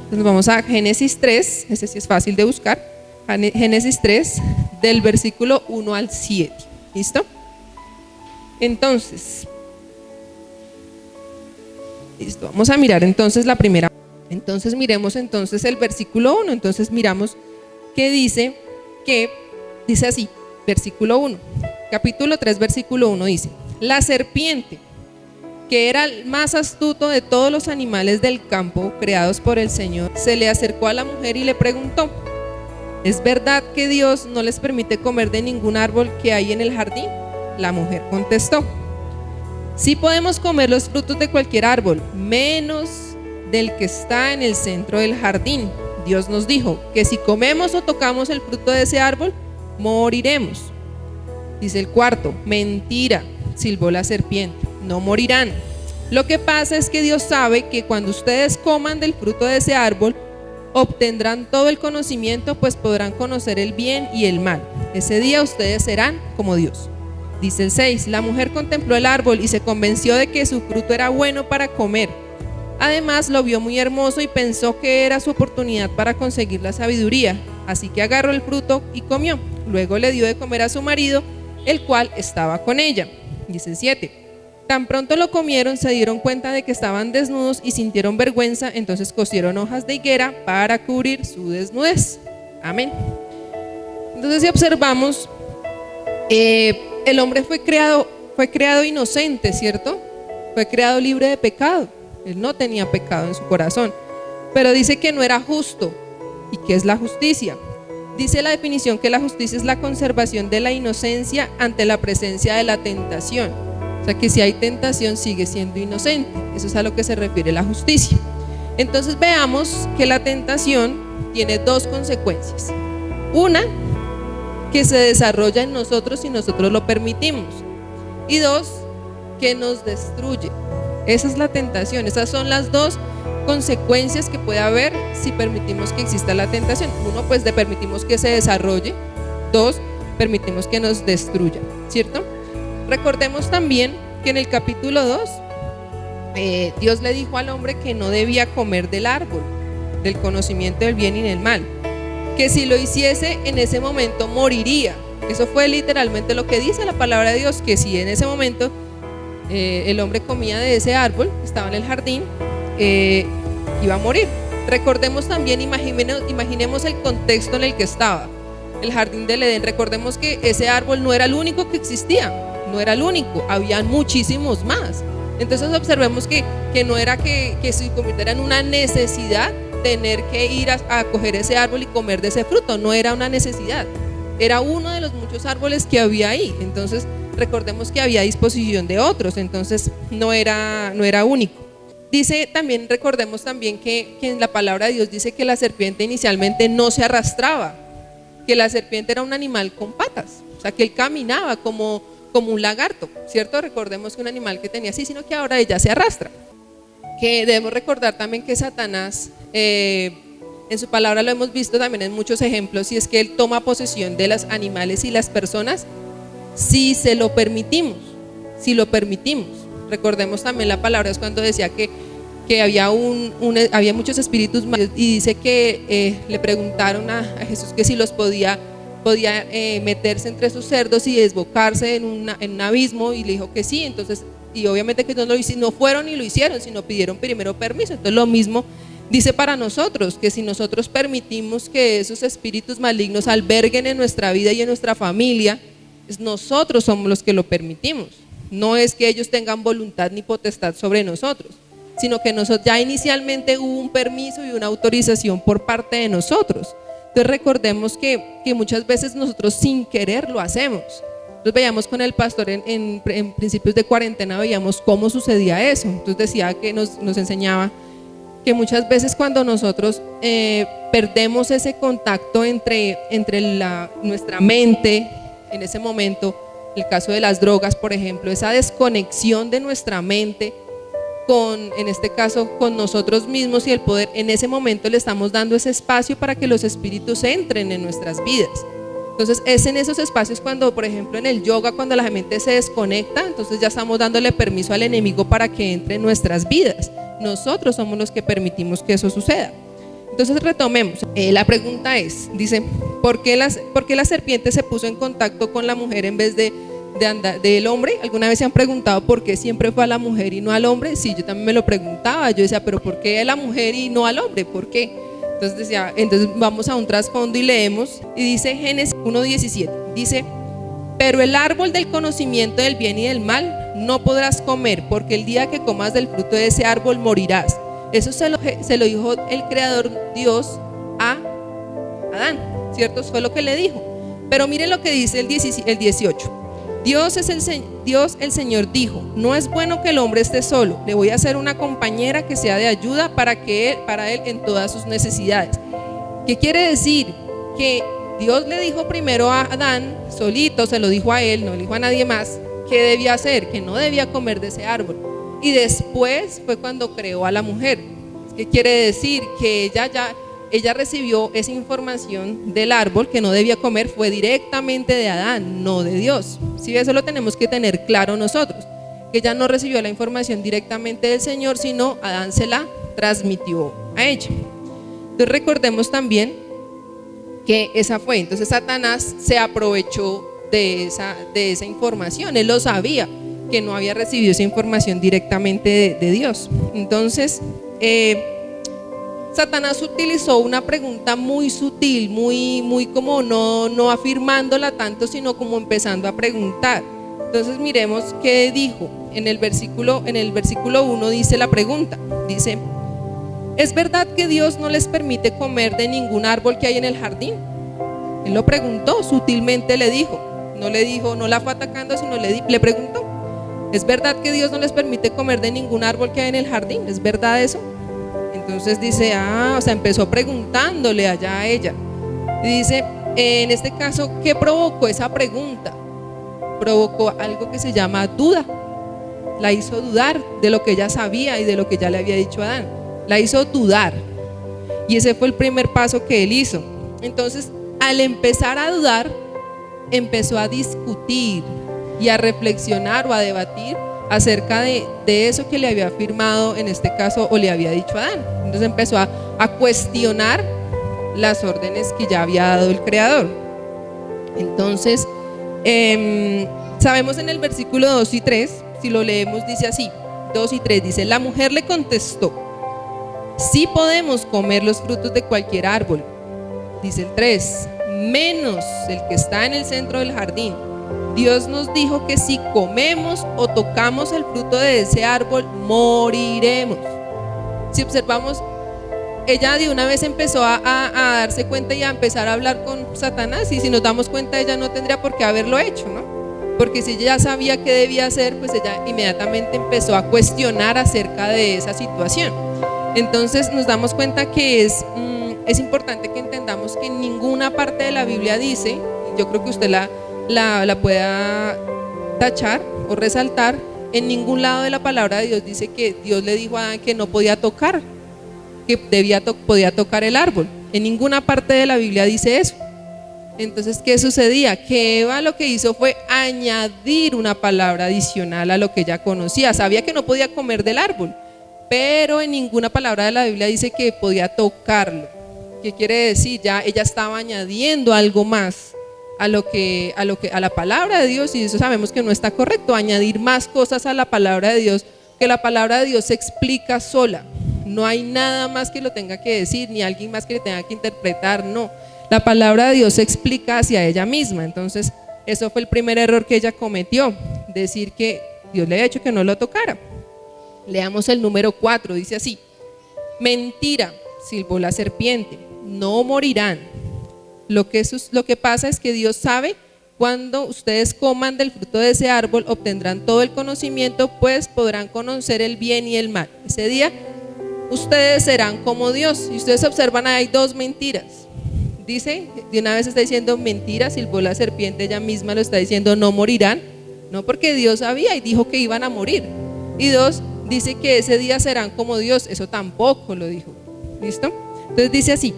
Entonces vamos a Génesis 3, ese sí es fácil de buscar. Génesis 3, del versículo 1 al 7. ¿Listo? Entonces, listo, vamos a mirar entonces la primera. Entonces miremos entonces el versículo 1. Entonces miramos que dice así, versículo 1, capítulo 3, versículo 1 dice: la serpiente, que era el más astuto de todos los animales del campo creados por el Señor, se le acercó a la mujer y le preguntó: ¿es verdad que Dios no les permite comer de ningún árbol que hay en el jardín? La mujer contestó: sí podemos comer los frutos de cualquier árbol, menos del que está en el centro del jardín. Dios nos dijo que si comemos o tocamos el fruto de ese árbol, moriremos. Dice el cuarto: mentira, silbó la serpiente, no morirán. Lo que pasa es que Dios sabe que cuando ustedes coman del fruto de ese árbol, obtendrán todo el conocimiento, pues podrán conocer el bien y el mal. Ese día ustedes serán como Dios. Dice el 6: la mujer contempló el árbol y se convenció de que su fruto era bueno para comer. Además lo vio muy hermoso y pensó que era su oportunidad para conseguir la sabiduría. Así que agarró el fruto y comió. Luego le dio de comer a su marido, el cual estaba con ella. Dice el 7: tan pronto lo comieron, se dieron cuenta de que estaban desnudos y sintieron vergüenza. Entonces cosieron hojas de higuera para cubrir su desnudez. Amén. Entonces, si observamos, el hombre fue creado inocente, ¿cierto? Fue creado libre de pecado. Él no tenía pecado en su corazón, pero dice que no era justo. ¿Y qué es la justicia? Dice la definición que la justicia es la conservación de la inocencia ante la presencia de la tentación. O sea, que si hay tentación sigue siendo inocente. Eso es a lo que se refiere la justicia. Entonces veamos que la tentación tiene dos consecuencias. Una, que se desarrolla en nosotros si nosotros lo permitimos. Y dos, que nos destruye. Esa es la tentación. Esas son las dos consecuencias que puede haber si permitimos que exista la tentación. Uno, pues permitimos que se desarrolle. Dos, permitimos que nos destruya, ¿cierto? Recordemos también que en el capítulo 2 Dios le dijo al hombre que no debía comer del árbol del conocimiento del bien y del mal, que si lo hiciese en ese momento moriría. Eso fue literalmente lo que dice la palabra de Dios, que si en ese momento el hombre comía de ese árbol, estaba en el jardín, iba a morir. Recordemos también, imaginemos el contexto en el que estaba el jardín del Edén. Recordemos que ese árbol no era el único que existía, no era el único, habían muchísimos más. Entonces observemos que no era que se convirtiera en una necesidad tener que ir a coger ese árbol y comer de ese fruto. No era una necesidad, era uno de los muchos árboles que había ahí. Entonces recordemos que había disposición de otros, entonces no era único. Dice también, recordemos también que en la palabra de Dios dice que la serpiente inicialmente no se arrastraba, que la serpiente era un animal con patas, o sea que él caminaba como un lagarto, ¿cierto? Recordemos que un animal que tenía así, sino que ahora ella se arrastra. Que debemos recordar también que Satanás, en su palabra lo hemos visto también en muchos ejemplos, y es que él toma posesión de los animales y las personas si se lo permitimos, si lo permitimos. Recordemos también la palabra es cuando decía que había muchos espíritus malos, y dice que le preguntaron a Jesús que si los podía podía meterse entre sus cerdos y desbocarse en un abismo, y le dijo que sí. Entonces, y obviamente que no fueron y lo hicieron, sino pidieron primero permiso. Entonces lo mismo dice para nosotros, que si nosotros permitimos que esos espíritus malignos alberguen en nuestra vida y en nuestra familia, nosotros somos los que lo permitimos. No es que ellos tengan voluntad ni potestad sobre nosotros, sino que nosotros ya inicialmente hubo un permiso y una autorización por parte de nosotros. Entonces recordemos que muchas veces nosotros sin querer lo hacemos. Entonces veíamos con el pastor en principios de cuarentena, veíamos cómo sucedía eso. Entonces decía que nos enseñaba que muchas veces cuando nosotros perdemos ese contacto entre nuestra mente en ese momento, el caso de las drogas, por ejemplo, esa desconexión de nuestra mente en este caso con nosotros mismos, y el poder, en ese momento le estamos dando ese espacio para que los espíritus entren en nuestras vidas. Entonces es en esos espacios cuando, por ejemplo, en el yoga, cuando la mente se desconecta, entonces ya estamos dándole permiso al enemigo para que entre en nuestras vidas. Nosotros somos los que permitimos que eso suceda. Entonces retomemos, la pregunta es, dice, ¿por qué la serpiente se puso en contacto con la mujer en vez del hombre? ¿Alguna vez se han preguntado por qué siempre fue a la mujer y no al hombre? Sí, yo también me lo preguntaba. Yo decía, pero ¿por qué a la mujer y no al hombre? ¿Por qué? Entonces vamos a un trasfondo y leemos, y dice Génesis 1:17, dice, pero el árbol del conocimiento del bien y del mal no podrás comer, porque el día que comas del fruto de ese árbol morirás. Eso se lo dijo el creador Dios a Adán, ¿cierto? Fue lo que le dijo. Pero miren lo que dice el 18. Dios el Señor dijo, no es bueno que el hombre esté solo, le voy a hacer una compañera que sea de ayuda para él en todas sus necesidades. ¿Qué quiere decir? Que Dios le dijo primero a Adán, solito, se lo dijo a él, no le dijo a nadie más, qué debía hacer, que no debía comer de ese árbol. Y después fue cuando creó a la mujer. ¿Qué quiere decir? Que ella recibió esa información del árbol que no debía comer, fue directamente de Adán, no de Dios. ¿Sí? Eso lo tenemos que tener claro nosotros, que ella no recibió la información directamente del Señor, sino Adán se la transmitió a ella. Entonces recordemos también que esa fue, entonces Satanás se aprovechó de esa información. Él lo sabía, que no había recibido esa información directamente de Dios. Entonces Satanás utilizó una pregunta muy sutil, muy como no afirmándola tanto, sino como empezando a preguntar. Entonces miremos qué dijo. En el versículo 1 dice la pregunta, dice, ¿es verdad que Dios no les permite comer de ningún árbol que hay en el jardín? Él lo preguntó, sutilmente le dijo, no la fue atacando, sino le preguntó, ¿es verdad que Dios no les permite comer de ningún árbol que hay en el jardín? ¿Es verdad eso? Entonces dice, empezó preguntándole allá a ella. Y dice, en este caso, ¿qué provocó esa pregunta? Provocó algo que se llama duda. La hizo dudar de lo que ella sabía y de lo que ya le había dicho a Adán. La hizo dudar. Y ese fue el primer paso que él hizo. Entonces, al empezar a dudar, empezó a discutir y a reflexionar o a debatir acerca de eso que le había afirmado, en este caso, o le había dicho a Adán. Entonces empezó a cuestionar las órdenes que ya había dado el Creador. Entonces sabemos en el versículo 2 y 3, si lo leemos dice así, 2 y 3 dice, la mujer le contestó, sí podemos comer los frutos de cualquier árbol, dice el 3, menos el que está en el centro del jardín. Dios nos dijo que si comemos o tocamos el fruto de ese árbol, moriremos. Si observamos, ella de una vez empezó a darse cuenta y a empezar a hablar con Satanás, y si nos damos cuenta, ella no tendría por qué haberlo hecho, ¿no? Porque si ella ya sabía qué debía hacer, pues ella inmediatamente empezó a cuestionar acerca de esa situación. Entonces nos damos cuenta que es importante que entendamos que en ninguna parte de la Biblia dice, y yo creo que usted la pueda tachar o resaltar, en ningún lado de la palabra de Dios dice que Dios le dijo a Adán que no podía tocar, que podía tocar el árbol. En ninguna parte de la Biblia dice eso. Entonces, ¿qué sucedía? Que Eva lo que hizo fue añadir una palabra adicional a lo que ella conocía. Sabía que no podía comer del árbol, pero en ninguna palabra de la Biblia dice que podía tocarlo. ¿Qué quiere decir? Ya ella estaba añadiendo algo más a la palabra de Dios, y eso sabemos que no está correcto, añadir más cosas a la palabra de Dios, que la palabra de Dios se explica sola. No hay nada más que lo tenga que decir, ni alguien más que le tenga que interpretar, no. La palabra de Dios se explica hacia ella misma. Entonces, eso fue el primer error que ella cometió, decir que Dios le había dicho que no lo tocara. Leamos el número 4, dice así: mentira, silbó la serpiente, no morirán. Lo que pasa es que Dios sabe cuando ustedes coman del fruto de ese árbol obtendrán todo el conocimiento, pues podrán conocer el bien y el mal. Ese día ustedes serán como Dios. Y ustedes observan, hay dos mentiras. Dice, de una vez está diciendo mentira, silbó la serpiente, ella misma lo está diciendo, no morirán. No, porque Dios sabía y dijo que iban a morir. Y dos, dice que ese día serán como Dios. Eso tampoco lo dijo. ¿Listo? Entonces dice así: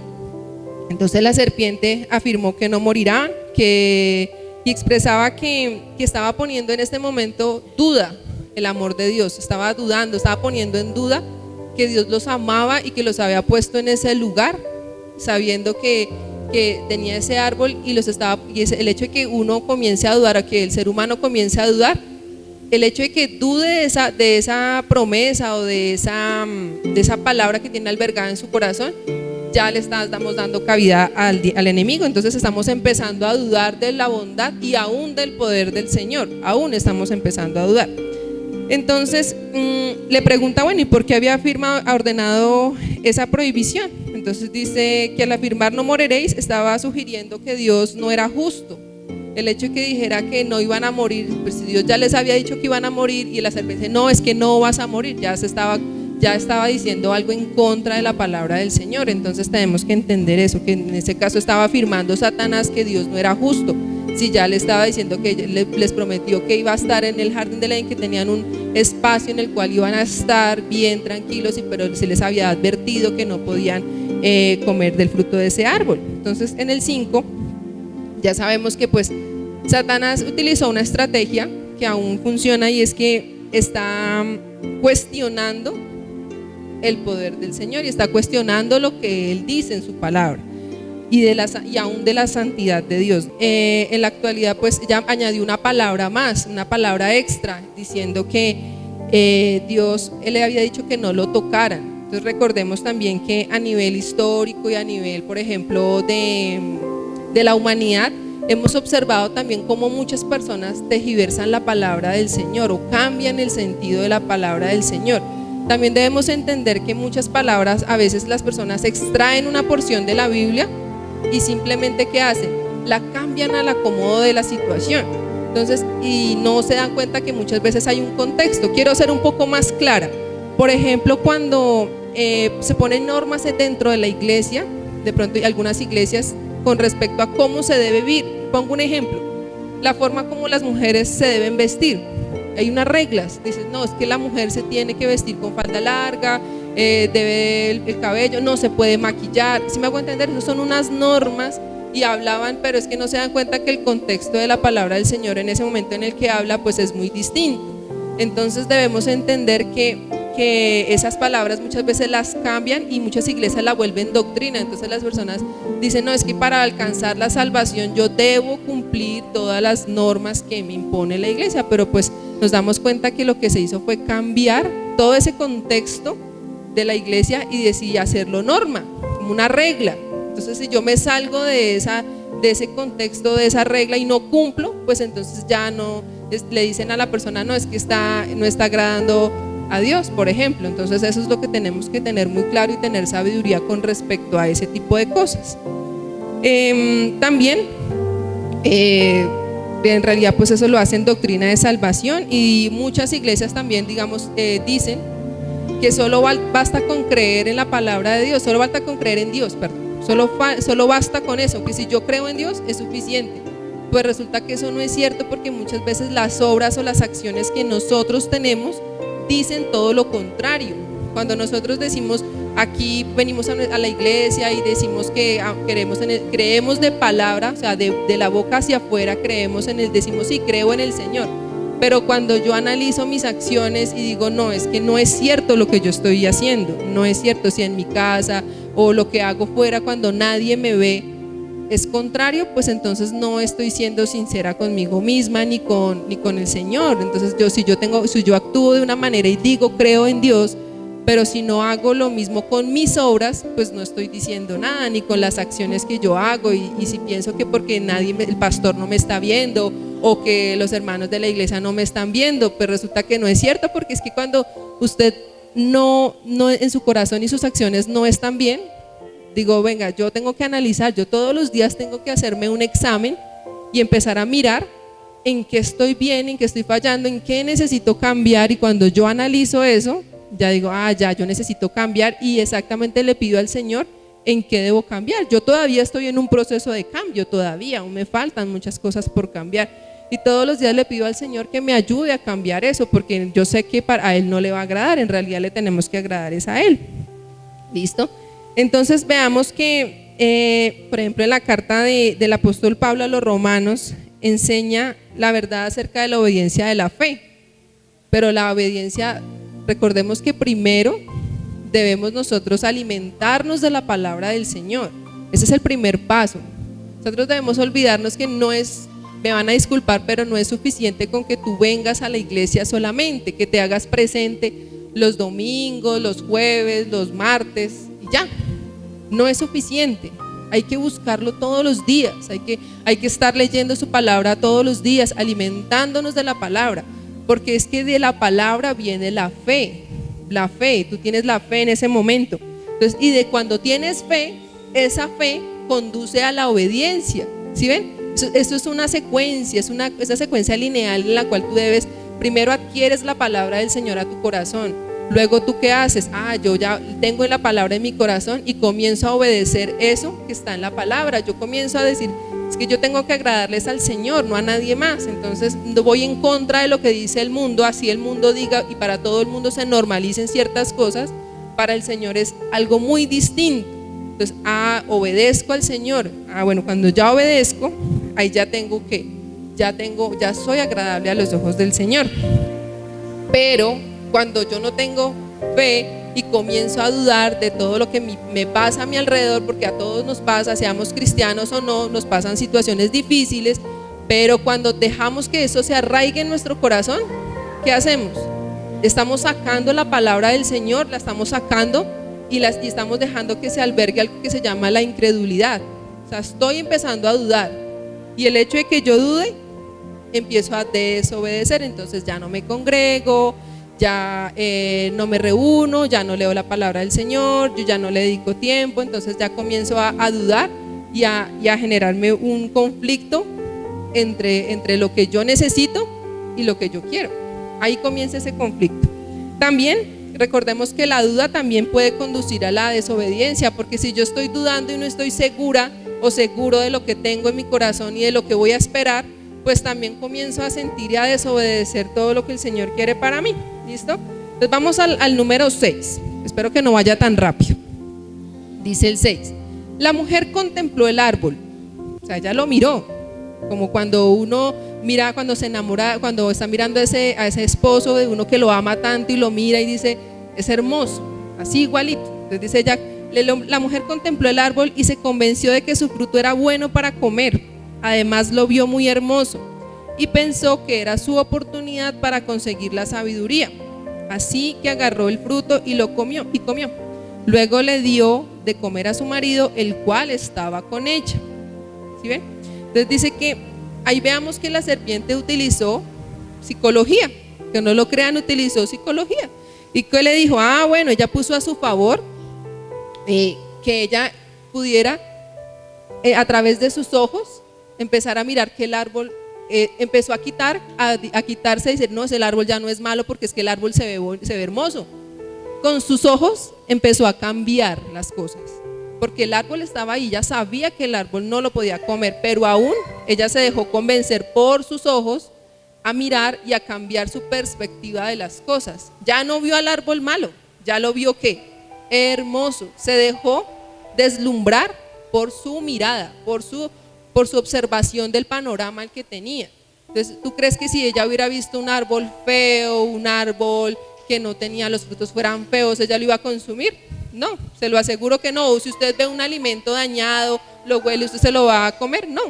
entonces la serpiente afirmó que no morirán, y expresaba que estaba poniendo en este momento duda el amor de Dios. Estaba dudando, estaba poniendo en duda que Dios los amaba y que los había puesto en ese lugar, sabiendo que tenía ese árbol, y el hecho de que uno comience a dudar, a que el ser humano comience a dudar, el hecho de que dude de esa promesa o de esa palabra que tiene albergada en su corazón, ya le estamos dando cabida al enemigo. Entonces estamos empezando a dudar de la bondad y aún del poder del Señor, aún estamos empezando a dudar. Entonces le pregunta, bueno, ¿y por qué había ordenado esa prohibición? Entonces dice que al afirmar no moriréis, estaba sugiriendo que Dios no era justo. El hecho de que dijera que no iban a morir, pues si Dios ya les había dicho que iban a morir, y la serpiente dice, no, es que no vas a morir, ya estaba diciendo algo en contra de la palabra del Señor. Entonces tenemos que entender eso, que en ese caso estaba afirmando Satanás que Dios no era justo. Si ya le estaba diciendo que les prometió que iba a estar en el jardín del Edén, que tenían un espacio en el cual iban a estar bien tranquilos, pero se les había advertido que no podían comer del fruto de ese árbol. Entonces en el 5 ya sabemos que pues Satanás utilizó una estrategia que aún funciona, y es que está cuestionando el poder del Señor y está cuestionando lo que Él dice en su palabra y aún de la santidad de Dios. En la actualidad pues ya añadió una palabra más, una palabra extra, diciendo que Dios, Él le había dicho que no lo tocaran. Entonces recordemos también que a nivel histórico y a nivel, por ejemplo, de la humanidad, hemos observado también cómo muchas personas tergiversan la palabra del Señor o cambian el sentido de la palabra del Señor. También debemos entender que muchas palabras, a veces las personas extraen una porción de la Biblia y simplemente ¿qué hacen? La cambian al acomodo de la situación. Entonces, y no se dan cuenta que muchas veces hay un contexto. Quiero ser un poco más clara. Por ejemplo, cuando se ponen normas dentro de la iglesia, de pronto hay algunas iglesias con respecto a cómo se debe vivir. Pongo un ejemplo: la forma como las mujeres se deben vestir. Hay unas reglas, dices, no, es que la mujer se tiene que vestir con falda larga, debe el cabello, no se puede maquillar. Si me hago entender, eso son unas normas, y hablaban, pero es que no se dan cuenta que el contexto de la palabra del Señor en ese momento en el que habla pues es muy distinto. Entonces debemos entender que esas palabras muchas veces las cambian y muchas iglesias la vuelven doctrina. Entonces las personas dicen, no, es que para alcanzar la salvación yo debo cumplir todas las normas que me impone la iglesia, pero pues nos damos cuenta que lo que se hizo fue cambiar todo ese contexto de la iglesia y decidí hacerlo norma, como una regla. Entonces si yo me salgo de ese contexto, de esa regla, y no cumplo, pues entonces ya no, le dicen a la persona, no, es que no está agradando a Dios, por ejemplo. Entonces eso es lo que tenemos que tener muy claro y tener sabiduría con respecto a ese tipo de cosas. También en realidad pues eso lo hacen doctrina de salvación, y muchas iglesias también, digamos, dicen que solo basta con creer en la palabra de Dios, solo basta con creer en Dios, perdón, solo basta con eso, que si yo creo en Dios es suficiente. Pues resulta que eso no es cierto, porque muchas veces las obras o las acciones que nosotros tenemos dicen todo lo contrario. Cuando nosotros decimos, aquí venimos a la iglesia y decimos que creemos de palabra, o sea, de la boca hacia afuera decimos sí, creo en el Señor, pero cuando yo analizo mis acciones y digo, no, es que no es cierto lo que yo estoy haciendo, no es cierto, si en mi casa o lo que hago fuera cuando nadie me ve, es contrario, pues entonces no estoy siendo sincera conmigo misma ni con el Señor. Entonces si yo actúo de una manera y digo creo en Dios, pero si no hago lo mismo con mis obras, pues no estoy diciendo nada, ni con las acciones que yo hago. Y si pienso que porque el pastor no me está viendo, o que los hermanos de la iglesia no me están viendo, pues resulta que no es cierto, porque es que cuando usted no en su corazón y sus acciones no están bien, digo, venga, yo tengo que analizar, yo todos los días tengo que hacerme un examen y empezar a mirar en qué estoy bien, en qué estoy fallando, en qué necesito cambiar. Y cuando yo analizo eso, ya digo, ya, yo necesito cambiar, y exactamente le pido al Señor en qué debo cambiar. Yo todavía estoy en un proceso de cambio, todavía aún me faltan muchas cosas por cambiar, y todos los días le pido al Señor que me ayude a cambiar eso, porque yo sé que a Él no le va a agradar, en realidad le tenemos que agradar es a Él. ¿Listo? Entonces veamos que, por ejemplo, en la carta del apóstol Pablo a los romanos enseña la verdad acerca de la obediencia de la fe, pero la obediencia, recordemos que primero debemos nosotros alimentarnos de la palabra del Señor. Ese es el primer paso. Nosotros debemos olvidarnos que no es, me van a disculpar, pero no es suficiente con que tú vengas a la iglesia solamente, que te hagas presente los domingos, los jueves, los martes, y ya, no es suficiente. Hay que buscarlo todos los días, hay que estar leyendo su palabra todos los días, alimentándonos de la palabra, porque es que de la palabra viene la fe, tú tienes la fe en ese momento. Entonces, y de cuando tienes fe, esa fe conduce a la obediencia. ¿Sí ven? Esto es una secuencia, esa secuencia lineal en la cual tú debes, primero adquieres la palabra del Señor a tu corazón, luego tú ¿qué haces? Yo ya tengo la palabra en mi corazón y comienzo a obedecer eso que está en la palabra. Yo comienzo a decir, es que yo tengo que agradarles al Señor, no a nadie más. Entonces voy en contra de lo que dice el mundo, así el mundo diga y para todo el mundo se normalicen ciertas cosas, para el Señor es algo muy distinto. Entonces, obedezco al Señor. Bueno, cuando ya obedezco, ahí ya ya soy agradable a los ojos del Señor. Pero cuando yo no tengo fe y comienzo a dudar de todo lo que me pasa a mi alrededor, porque a todos nos pasa, seamos cristianos o no, nos pasan situaciones difíciles, pero cuando dejamos que eso se arraigue en nuestro corazón, ¿qué hacemos? Estamos sacando la palabra del Señor, la estamos sacando y estamos dejando que se albergue algo que se llama la incredulidad. O sea, estoy empezando a dudar, y el hecho de que yo dude, empiezo a desobedecer. Entonces ya no me congrego, ya no me reúno, ya no leo la palabra del Señor, yo ya no le dedico tiempo. Entonces ya comienzo a dudar y a generarme un conflicto entre lo que yo necesito y lo que yo quiero. Ahí comienza ese conflicto. También recordemos que la duda también puede conducir a la desobediencia, porque si yo estoy dudando y no estoy segura o seguro de lo que tengo en mi corazón y de lo que voy a esperar, pues también comienzo a sentir y a desobedecer todo lo que el Señor quiere para mí. ¿Listo? Entonces vamos al número 6. Espero que no vaya tan rápido. Dice el 6: la mujer contempló el árbol. O sea, ella lo miró, como cuando uno mira, cuando se enamora, cuando está mirando a ese esposo de uno que lo ama tanto y lo mira y dice, es hermoso, así igualito. Entonces dice ella, la mujer contempló el árbol y se convenció de que su fruto era bueno para comer. Además lo vio muy hermoso y pensó que era su oportunidad para conseguir la sabiduría. Así que agarró el fruto y lo comió. Luego le dio de comer a su marido, el cual estaba con ella. ¿Sí ven? Entonces dice que ahí veamos que la serpiente utilizó psicología, que no lo crean, utilizó psicología. ¿Y qué le dijo? Bueno, ella puso a su favor que ella pudiera a través de sus ojos empezar a mirar que el árbol empezó a quitarse y decir, no, el árbol ya no es malo porque es que el árbol se ve hermoso. Con sus ojos empezó a cambiar las cosas, porque el árbol estaba ahí, ella sabía que el árbol no lo podía comer, pero aún ella se dejó convencer por sus ojos a mirar y a cambiar su perspectiva de las cosas. Ya no vio al árbol malo, ya lo vio ¿qué? Hermoso. Se dejó deslumbrar por su mirada, por su observación del panorama que tenía. Entonces, ¿tú crees que si ella hubiera visto un árbol feo, un árbol que no tenía, los frutos fueran feos, ella lo iba a consumir? No, se lo aseguro que no. O si usted ve un alimento dañado, lo huele, ¿usted se lo va a comer? No.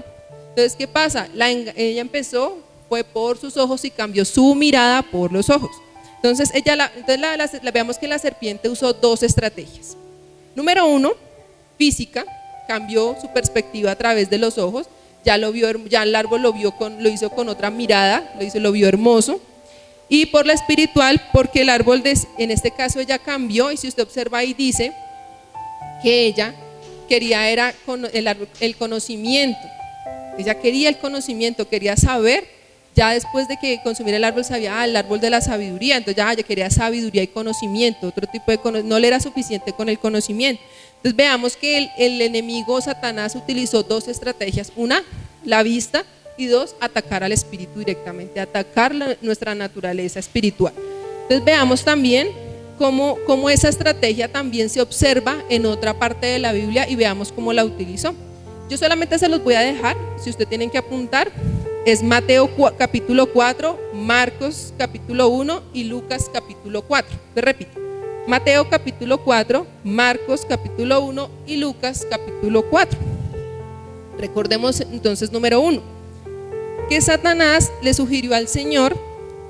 Entonces, ¿qué pasa? Ella empezó, fue por sus ojos y cambió su mirada por los ojos. Entonces, veamos que la serpiente usó dos estrategias. Número uno, física, cambió su perspectiva a través de los ojos. Ya lo vio, ya el árbol lo hizo con otra mirada, lo vio hermoso. Y por la espiritual, porque el árbol, en este caso ella cambió, y si usted observa ahí dice que ella quería el conocimiento. Ella quería el conocimiento, quería saber. Ya después de que consumiera el árbol sabía, el árbol de la sabiduría, entonces ya ella quería sabiduría y conocimiento, otro tipo de conocimiento, no le era suficiente con el conocimiento. Entonces veamos que el enemigo Satanás utilizó dos estrategias: una, la vista, y dos, atacar al espíritu directamente, atacar nuestra naturaleza espiritual. Entonces veamos también cómo esa estrategia también se observa en otra parte de la Biblia y veamos cómo la utilizó. Yo solamente se los voy a dejar, si ustedes tienen que apuntar, es Mateo capítulo 4, Marcos capítulo 1 y Lucas capítulo 4. Te repito, Mateo capítulo 4, Marcos capítulo 1 y Lucas capítulo 4. Recordemos entonces, número 1, que Satanás le sugirió al Señor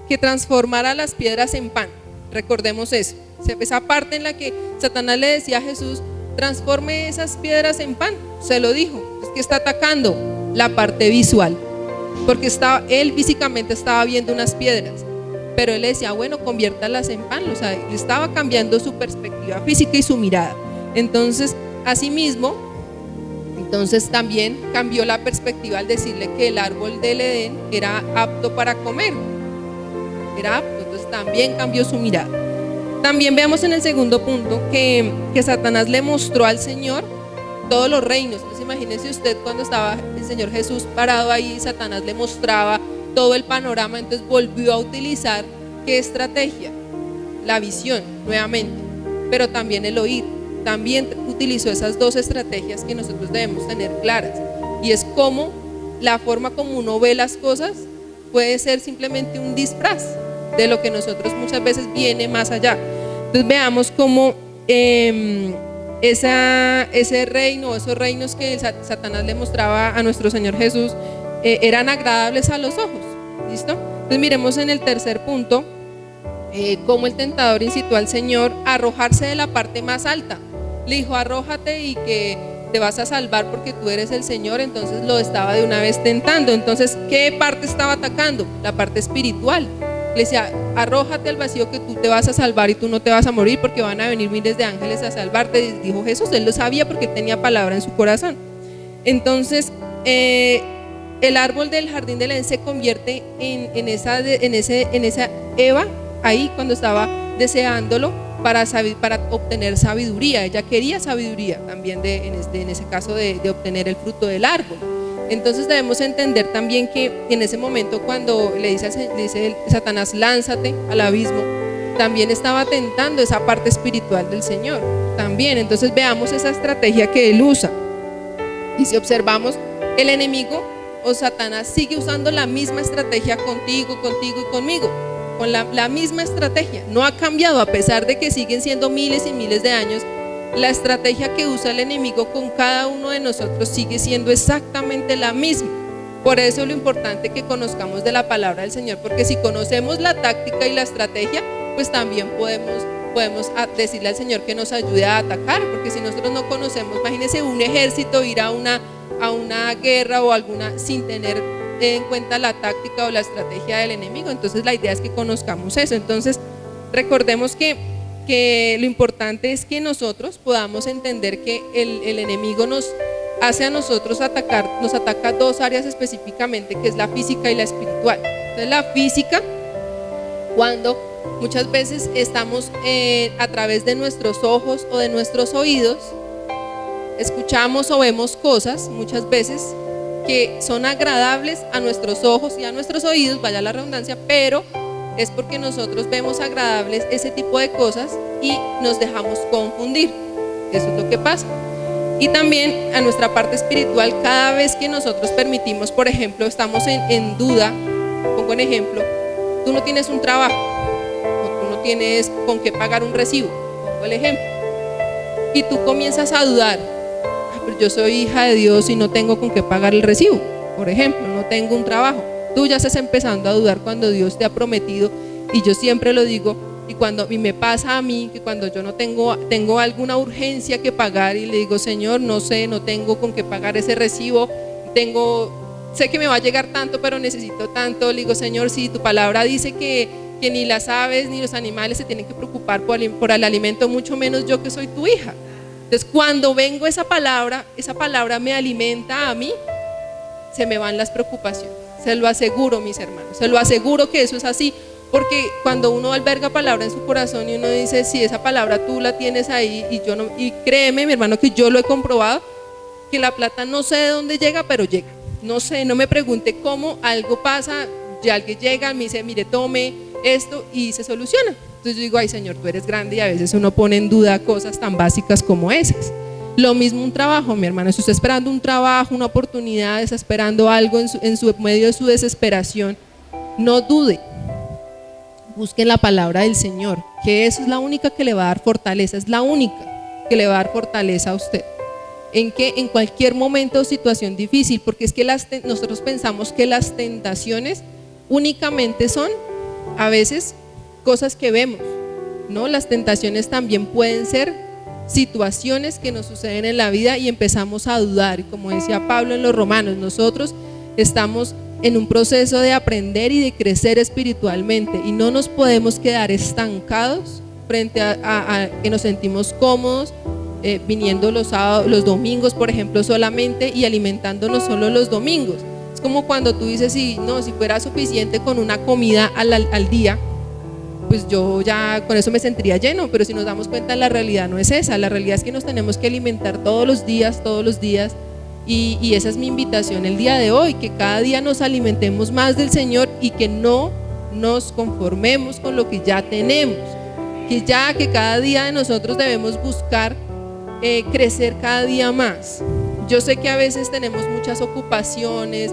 que transformara las piedras en pan. Recordemos eso, esa parte en la que Satanás le decía a Jesús: transforme esas piedras en pan. Se lo dijo, es que está atacando la parte visual, porque él físicamente estaba viendo unas piedras, pero él le decía, bueno, conviértalas en pan. O sea, le estaba cambiando su perspectiva física y su mirada. Entonces, asimismo, también cambió la perspectiva al decirle que el árbol del Edén era apto para comer. Era apto, entonces también cambió su mirada. También veamos en el segundo punto que Satanás le mostró al Señor todos los reinos. Entonces imagínese usted cuando estaba el Señor Jesús parado ahí, Satanás le mostraba todo el panorama. Entonces volvió a utilizar ¿qué estrategia? La visión nuevamente, pero también el oír. También utilizó esas dos estrategias que nosotros debemos tener claras, y es como la forma como uno ve las cosas puede ser simplemente un disfraz de lo que nosotros muchas veces viene más allá. Entonces veamos cómo ese reino, esos reinos que Satanás le mostraba a nuestro Señor Jesús eran agradables a los ojos. ¿Listo? Entonces miremos en el tercer punto cómo el tentador incitó al Señor a arrojarse de la parte más alta. Le dijo: arrójate y que te vas a salvar porque tú eres el Señor. Entonces lo estaba de una vez tentando. Entonces, ¿qué parte estaba atacando? La parte espiritual. Le decía: arrójate al vacío que tú te vas a salvar y tú no te vas a morir porque van a venir miles de ángeles a salvarte. Dijo Jesús, él lo sabía porque tenía palabra en su corazón. Entonces, el árbol del jardín del Edén se convierte en esa Eva ahí cuando estaba deseándolo para obtener sabiduría. Ella quería sabiduría también en ese caso de obtener el fruto del árbol. Entonces debemos entender también que en ese momento cuando le dice Satanás: lánzate al abismo, también estaba tentando esa parte espiritual del Señor también. Entonces veamos esa estrategia que él usa, y si observamos, el enemigo o Satanás sigue usando la misma estrategia contigo y conmigo, con la misma estrategia. No ha cambiado, a pesar de que siguen siendo miles y miles de años. La estrategia que usa el enemigo con cada uno de nosotros sigue siendo exactamente la misma. Por eso lo importante es que conozcamos de la palabra del Señor, porque si conocemos la táctica y la estrategia, pues también podemos decirle al Señor que nos ayude a atacar. Porque si nosotros no conocemos, imagínense un ejército ir a una guerra o alguna sin tener en cuenta la táctica o la estrategia del enemigo. Entonces la idea es que conozcamos eso. Entonces recordemos que lo importante es que nosotros podamos entender que el enemigo nos hace a nosotros nos ataca dos áreas específicamente, que es la física y la espiritual. Entonces la física, cuando muchas veces estamos a través de nuestros ojos o de nuestros oídos, escuchamos o vemos cosas muchas veces que son agradables a nuestros ojos y a nuestros oídos, vaya la redundancia, pero es porque nosotros vemos agradables ese tipo de cosas y nos dejamos confundir. Eso es lo que pasa. Y también a nuestra parte espiritual, cada vez que nosotros permitimos, por ejemplo, estamos en duda, pongo un ejemplo, tú no tienes un trabajo, o tú no tienes con qué pagar un recibo, pongo el ejemplo. y tú comienzas a dudar, pero yo soy hija de Dios y no tengo con qué pagar el recibo, por ejemplo, no tengo un trabajo. Tú ya estás empezando a dudar cuando Dios te ha prometido, y yo siempre lo digo, y me pasa a mí que cuando yo no tengo alguna urgencia que pagar y le digo, Señor, no sé, no tengo con qué pagar ese recibo, sé que me va a llegar tanto, pero necesito tanto. Le digo, Señor, si tu palabra dice que ni las aves ni los animales se tienen que preocupar por el alimento, mucho menos yo que soy tu hija. Entonces cuando vengo esa palabra me alimenta a mí, se me van las preocupaciones. Se lo aseguro, mis hermanos, se lo aseguro que eso es así. Porque cuando uno alberga palabra en su corazón y uno dice, si esa palabra tú la tienes ahí, y créeme, mi hermano, que yo lo he comprobado, que la plata no sé de dónde llega, pero llega. No sé, no me pregunte cómo, algo pasa, ya alguien llega, me dice, mire, tome esto y se soluciona. Entonces yo digo, ay Señor, tú eres grande, y a veces uno pone en duda cosas tan básicas como esas. Lo mismo un trabajo, mi hermano, si usted está esperando un trabajo, una oportunidad, está esperando algo en medio de su desesperación, no dude. Busquen la palabra del Señor, que eso es la única que le va a dar fortaleza, es la única que le va a dar fortaleza a usted. En cualquier momento o situación difícil, porque es que nosotros pensamos que las tentaciones únicamente son a veces cosas que vemos, ¿no? Las tentaciones también pueden ser situaciones que nos suceden en la vida y empezamos a dudar. Y como decía Pablo en los Romanos, nosotros estamos en un proceso de aprender y de crecer espiritualmente, y no nos podemos quedar estancados frente a que nos sentimos cómodos viniendo los sábados, los domingos, por ejemplo, solamente, y alimentándonos solo los domingos. Es como cuando tú dices, si fuera suficiente con una comida al día, pues yo ya con eso me sentiría lleno. Pero si nos damos cuenta, la realidad no es esa. La realidad es que nos tenemos que alimentar todos los días. Y esa es mi invitación el día de hoy, que cada día nos alimentemos más del Señor y que no nos conformemos con lo que ya tenemos, que cada día de nosotros debemos buscar crecer cada día más. Yo sé que a veces tenemos muchas ocupaciones,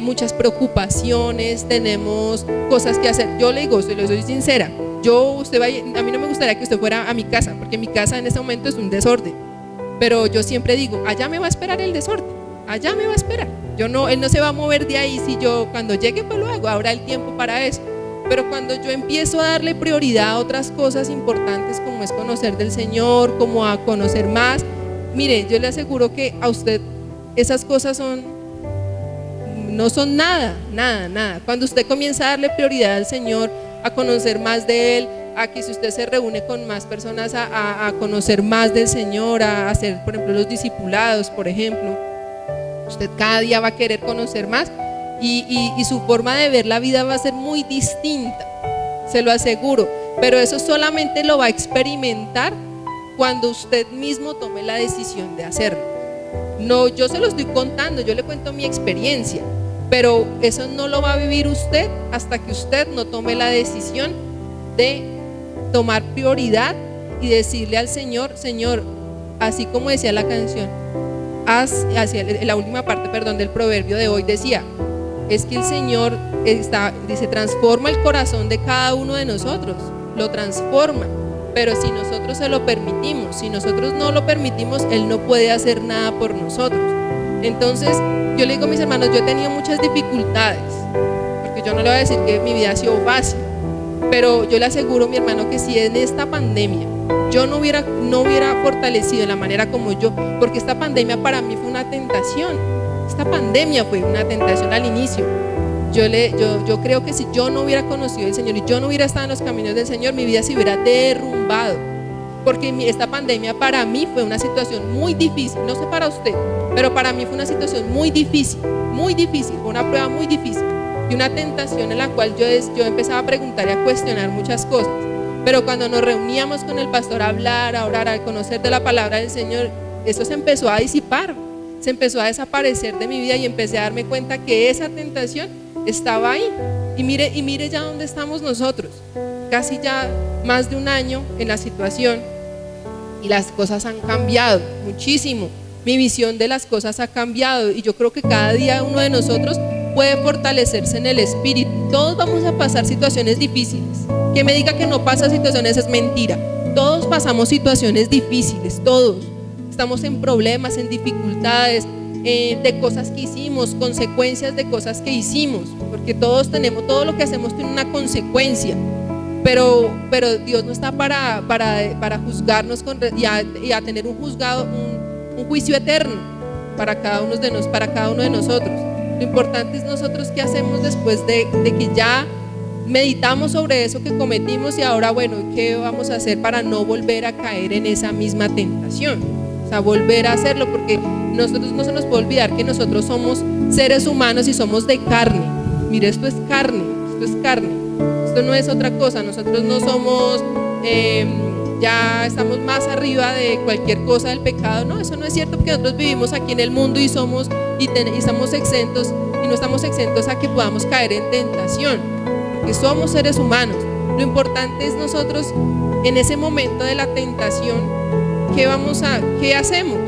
muchas preocupaciones, tenemos cosas que hacer. Yo le digo, le soy sincera, a mí no me gustaría que usted fuera a mi casa, porque mi casa en este momento es un desorden. Pero yo siempre digo, allá me va a esperar el desorden, allá me va a esperar. Él no se va a mover de ahí. Si yo cuando llegue pues lo hago, habrá el tiempo para eso. Pero cuando yo empiezo a darle prioridad a otras cosas importantes, como es conocer del Señor, como a conocer más, mire, yo le aseguro que a usted esas cosas no son nada. Cuando usted comienza a darle prioridad al Señor, a conocer más de Él, a que si usted se reúne con más personas a conocer más del Señor, a hacer, por ejemplo, los discipulados, por ejemplo, usted cada día va a querer conocer más, y su forma de ver la vida va a ser muy distinta, se lo aseguro. Pero eso solamente lo va a experimentar cuando usted mismo tome la decisión de hacerlo. No, yo se lo estoy contando, yo le cuento mi experiencia, pero eso no lo va a vivir usted hasta que usted no tome la decisión de tomar prioridad y decirle al Señor, Señor, así como decía la canción, hacia la última parte, del proverbio de hoy, decía, es que el Señor dice, transforma el corazón de cada uno de nosotros, lo transforma, pero si nosotros se lo permitimos, si nosotros no lo permitimos, Él no puede hacer nada por nosotros. Entonces yo le digo a mis hermanos, yo he tenido muchas dificultades, porque yo no le voy a decir que mi vida ha sido fácil, pero yo le aseguro, mi hermano, que si en esta pandemia yo no hubiera fortalecido de la manera como porque esta pandemia para mí fue una tentación. Esta pandemia fue una tentación al inicio. Yo creo que si yo no hubiera conocido al Señor y yo no hubiera estado en los caminos del Señor, mi vida se hubiera derrumbado, porque esta pandemia para mí fue una situación muy difícil. No sé para usted, pero para mí fue una situación muy difícil, fue una prueba muy difícil y una tentación en la cual yo empezaba a preguntar y a cuestionar muchas cosas. Pero cuando nos reuníamos con el pastor a hablar, a orar, a conocer de la palabra del Señor, eso se empezó a disipar, se empezó a desaparecer de mi vida, y empecé a darme cuenta que esa tentación estaba ahí. Y mire ya dónde estamos nosotros, casi ya más de un año en la situación, y las cosas han cambiado muchísimo. Mi visión de las cosas ha cambiado, y yo creo que cada día uno de nosotros puede fortalecerse en el espíritu. Todos vamos a pasar situaciones difíciles. Que me diga que no pasa situaciones es mentira. Todos pasamos situaciones difíciles, todos. Estamos en problemas, en dificultades, de cosas que hicimos, consecuencias de cosas que hicimos, porque todos tenemos, todo lo que hacemos tiene una consecuencia. Pero Dios no está para juzgarnos y a tener un juicio eterno para cada uno de nosotros. Lo importante es nosotros qué hacemos después de que ya meditamos sobre eso que cometimos, y ahora, bueno, ¿qué vamos a hacer para no volver a caer en esa misma tentación? O sea, volver a hacerlo, porque nosotros no se nos puede olvidar que nosotros somos seres humanos y somos de carne. Mire, esto es carne, esto no es otra cosa. Nosotros no somos, ya estamos más arriba de cualquier cosa del pecado. No, eso no es cierto, porque nosotros vivimos aquí en el mundo y estamos exentos, y no estamos exentos a que podamos caer en tentación, porque somos seres humanos. Lo importante es nosotros en ese momento de la tentación, ¿qué hacemos?